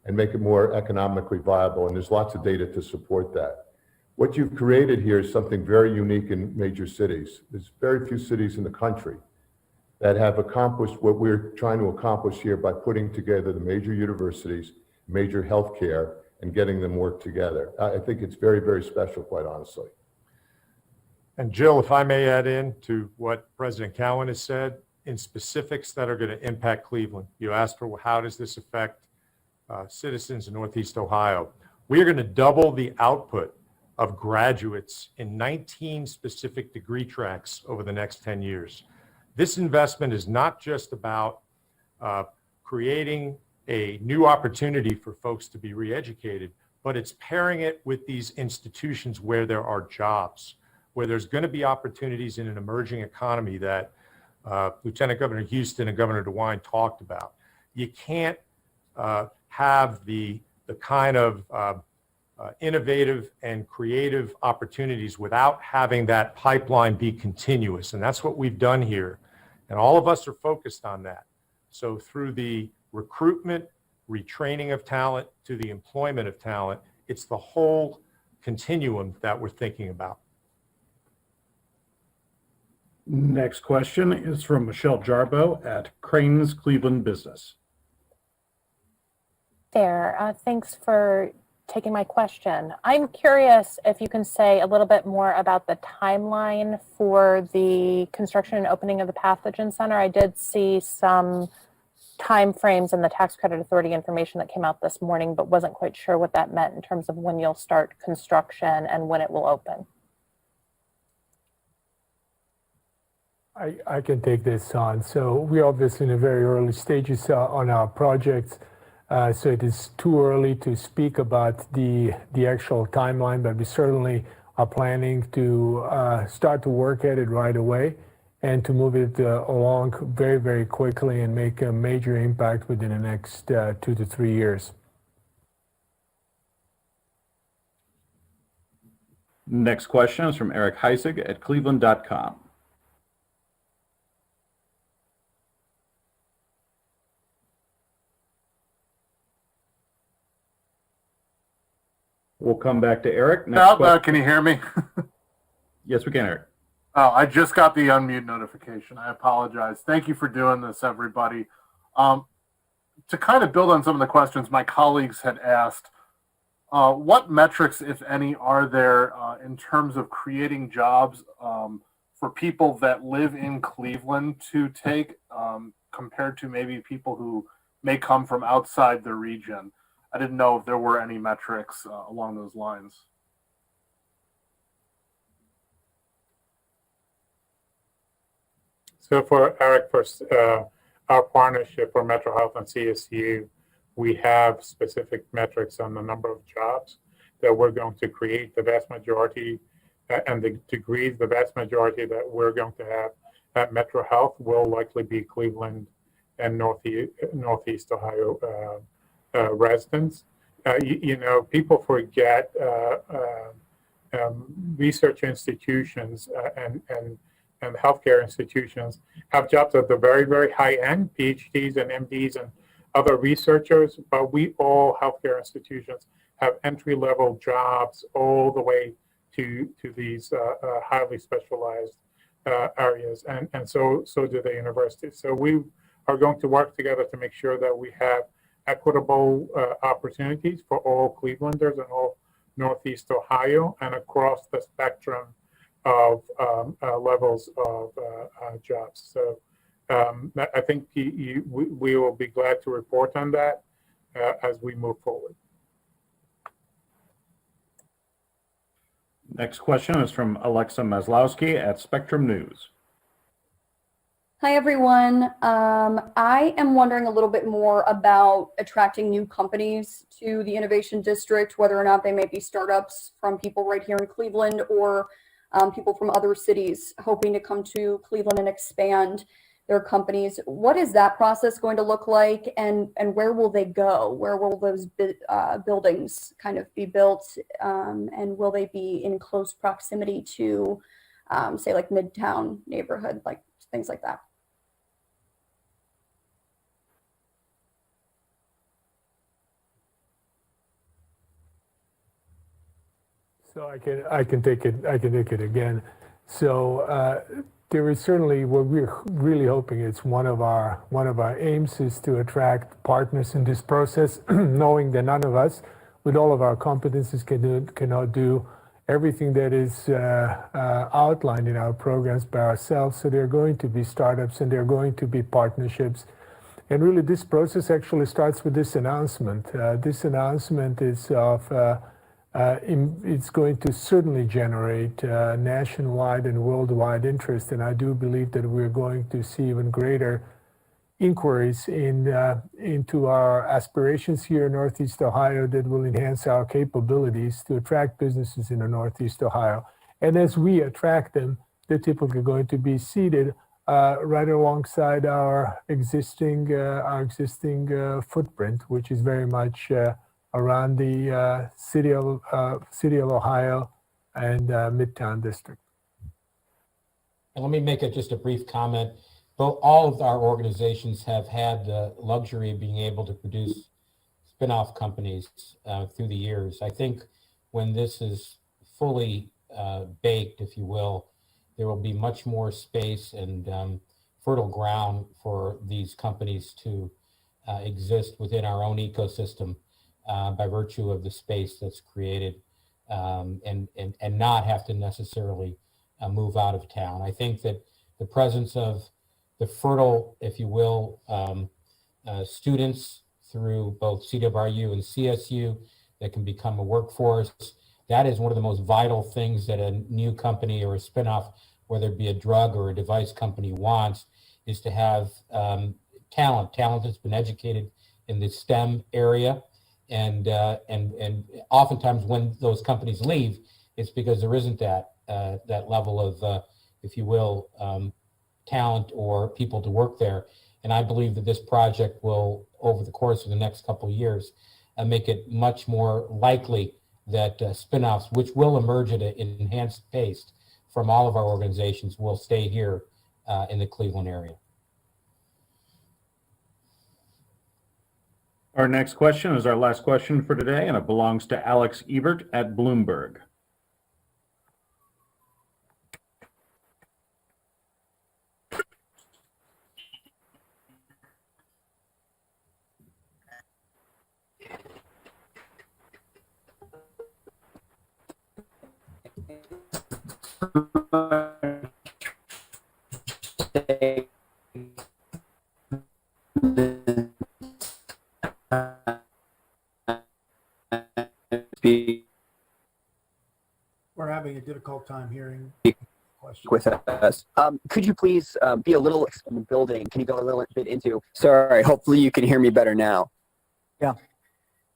and make it more economically viable. And there's lots of data to support that. What you've created here is something very unique in major cities. There's very few cities in the country that have accomplished what we're trying to accomplish here by putting together the major universities, major healthcare, and getting them work together. I think it's very, very special, quite honestly. And Jill, if I may add in to what President Cowen has said, in specifics that are going to impact Cleveland. You asked for how does this affect citizens in Northeast Ohio. We are going to double the output of graduates in 19 specific degree tracks over the next 10 years. This investment is not just about creating a new opportunity for folks to be re-educated, but it's pairing it with these institutions where there are jobs, where there's going to be opportunities in an emerging economy that Lieutenant Governor Husted and Governor DeWine talked about. You can't have the kind of innovative and creative opportunities without having that pipeline be continuous. And that's what we've done here. And all of us are focused on that. So through the recruitment, retraining of talent to the employment of talent, it's the whole continuum that we're thinking about. Next question is from Michelle Jarbo at Crane's Cleveland Business. There. Thanks for taking my question. I'm curious if you can say a little bit more about the timeline for the construction and opening of the Pathogen Center. I did see some time frames in the Tax Credit Authority information that came out this morning, but wasn't quite sure what that meant in terms of when you'll start construction and when it will open. I can take this on. So we're obviously in the very early stages on our project. So it is too early to speak about the actual timeline, but we certainly are planning to start to work at it right away and to move it along very, very quickly and make a major impact within the next 2 to 3 years. Next question is from Eric Heisig at cleveland.com. We'll come back to Eric. Next can you hear me? Yes, we can, Eric. Oh, I just got the unmute notification. I apologize. Thank you for doing this, everybody. To kind of build on some of the questions my colleagues had asked, what metrics, if any, are there in terms of creating jobs for people that live in Cleveland to take compared to maybe people who may come from outside the region? I didn't know if there were any metrics along those lines. So for Eric, first, our partnership for Metro Health and CSU, we have specific metrics on the number of jobs that we're going to create. The vast majority and the degrees, the vast majority that we're going to have at Metro Health will likely be Cleveland and Northeast Ohio residents. People forget research institutions and healthcare institutions have jobs at the very, very high end, PhDs and MDs and other researchers, but we all healthcare institutions have entry-level jobs all the way to these highly specialized areas, and so do the universities. So we are going to work together to make sure that we have equitable opportunities for all Clevelanders and all Northeast Ohio and across the spectrum of levels of jobs. So I think we will be glad to report on that as we move forward. Next question is from Alexa Maslowski at Spectrum News. Hi, everyone. I am wondering a little bit more about attracting new companies to the Innovation District, whether or not they may be startups from people right here in Cleveland or people from other cities hoping to come to Cleveland and expand their companies. What is that process going to look like, and where will they go? Where will those buildings kind of be built, and will they be in close proximity to, say, like Midtown neighborhood, like things like that? So I can take it again. So there is certainly what we're really hoping. It's one of our aims is to attract partners in this process, knowing that none of us, with all of our competencies, cannot do everything that is outlined in our programs by ourselves. So there are going to be startups and there are going to be partnerships. And really, this process actually starts with this announcement. This announcement is of it's going to certainly generate nationwide and worldwide interest, and I do believe that we're going to see even greater inquiries into our aspirations here in Northeast Ohio that will enhance our capabilities to attract businesses in the Northeast Ohio. And as we attract them, they're typically going to be seated right alongside our existing footprint, which is very much around the city of Ohio and Midtown District. And let me make just a brief comment. All of our organizations have had the luxury of being able to produce spin-off companies through the years. I think when this is fully baked, if you will, there will be much more space and fertile ground for these companies to exist within our own ecosystem by virtue of the space that's created and not have to necessarily move out of town. I think that the presence of the fertile, if you will, students through both CWRU and CSU that can become a workforce, that is one of the most vital things that a new company or a spinoff, whether it be a drug or a device company, wants, is to have talent that's been educated in the STEM area. And oftentimes when those companies leave, it's because there isn't that level of, if you will, talent or people to work there. And I believe that this project will, over the course of the next couple of years, make it much more likely that spinoffs, which will emerge at an enhanced pace from all of our organizations, will stay here in the Cleveland area. Our next question is our last question for today, and it belongs to Alex Ebert at Bloomberg. We're having a difficult time hearing question. With us. Could you please be a little in the building? Can you go a little bit into? Sorry, hopefully you can hear me better now. Yeah.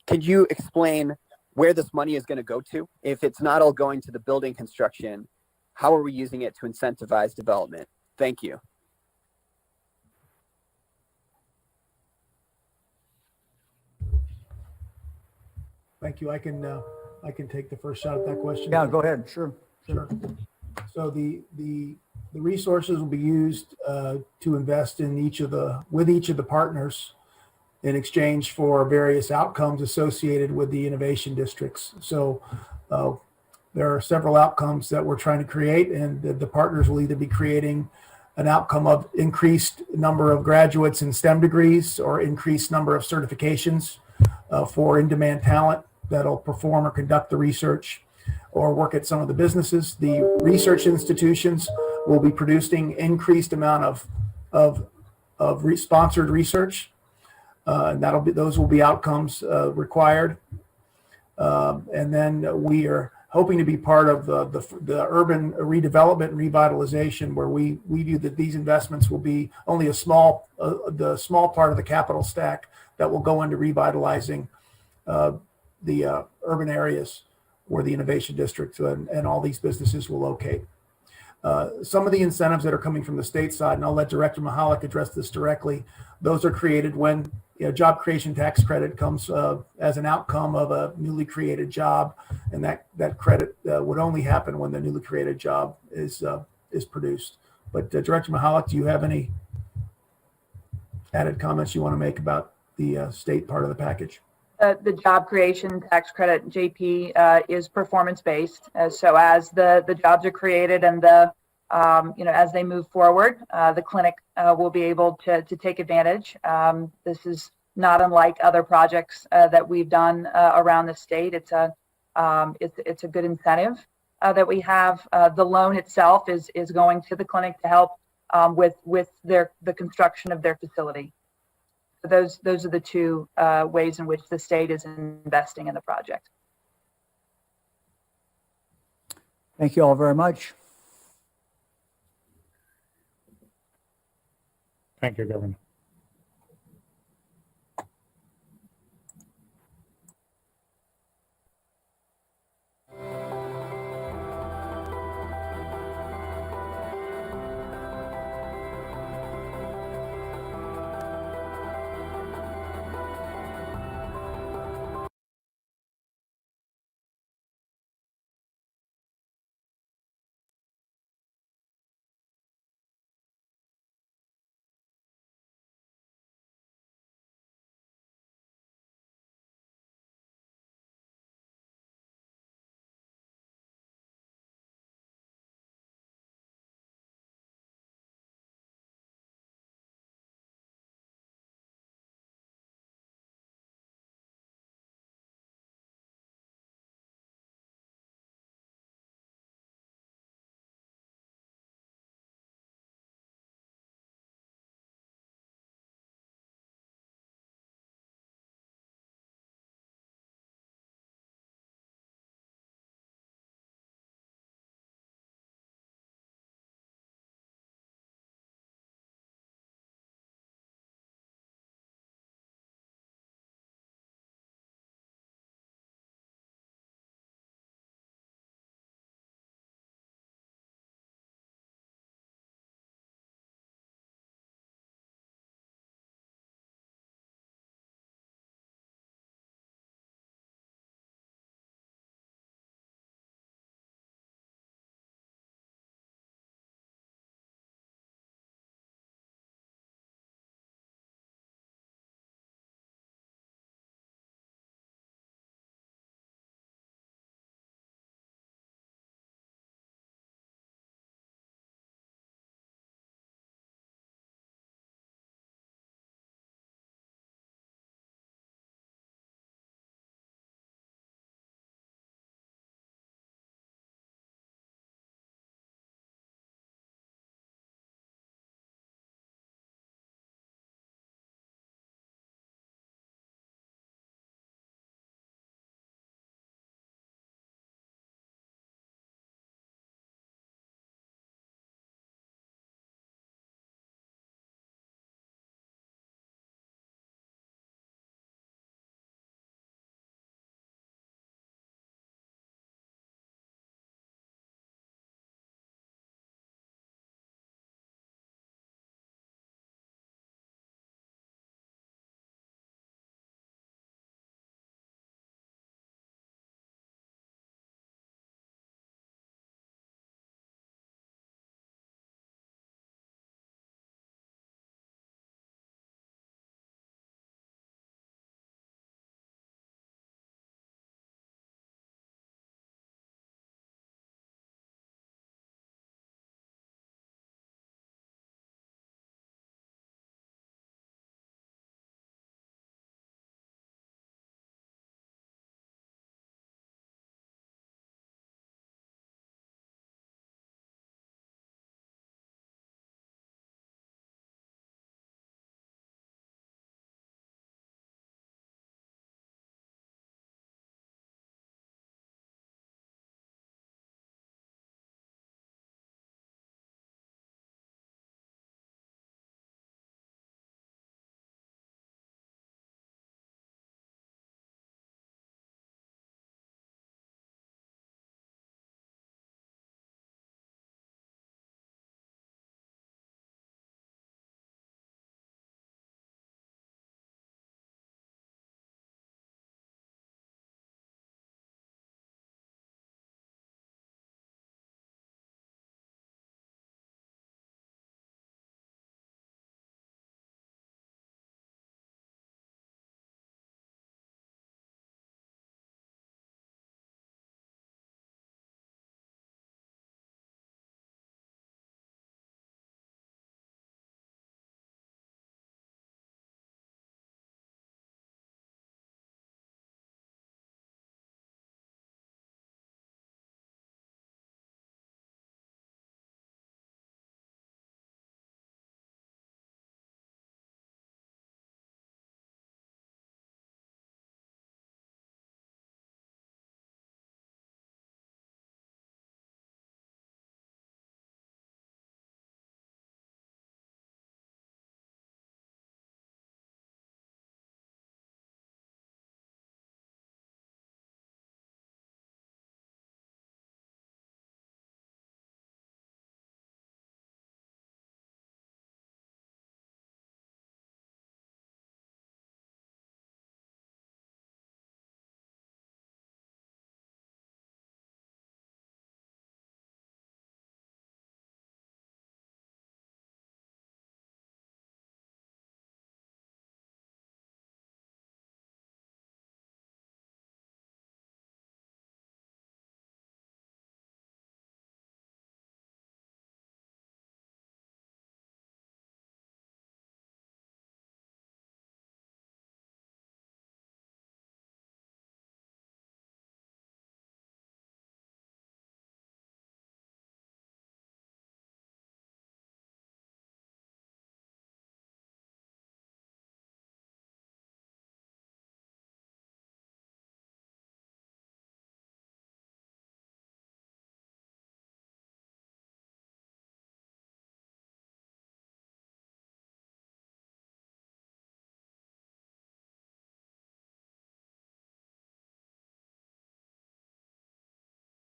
Could you explain where this money is going to go to? If it's not all going to the building construction, how are we using it to incentivize development? Thank you. Thank you. I can take the first shot at that question. Yeah, go ahead. Sure. Sure. So the resources will be used to invest in with each of the partners in exchange for various outcomes associated with the innovation districts. So there are several outcomes that we're trying to create, and the partners will either be creating an outcome of increased number of graduates in STEM degrees or increased number of certifications for in-demand talent that'll perform or conduct the research or work at some of the businesses. The research institutions will be producing increased amount of sponsored research. And those will be outcomes required. And then we are hoping to be part of the urban redevelopment and revitalization, where we view that these investments will be only the small part of the capital stack that will go into revitalizing the urban areas where the innovation district and all these businesses will locate. Some of the incentives that are coming from the state side, and I'll let Director Mihaljevic address this directly, those are created when job creation tax credit comes as an outcome of a newly created job, and that credit would only happen when the newly created job is produced. But Director Mihaljevic, do you have any added comments you want to make about the state part of the package? The job creation tax credit, JP, is performance-based. So as the jobs are created and as they move forward, the clinic will be able to take advantage. This is not unlike other projects that we've done around the state. It's a good incentive that we have. The loan itself is going to the clinic to help with the construction of their facility. Those are the two ways in which the state is investing in the project. Thank you all very much. Thank you, Governor.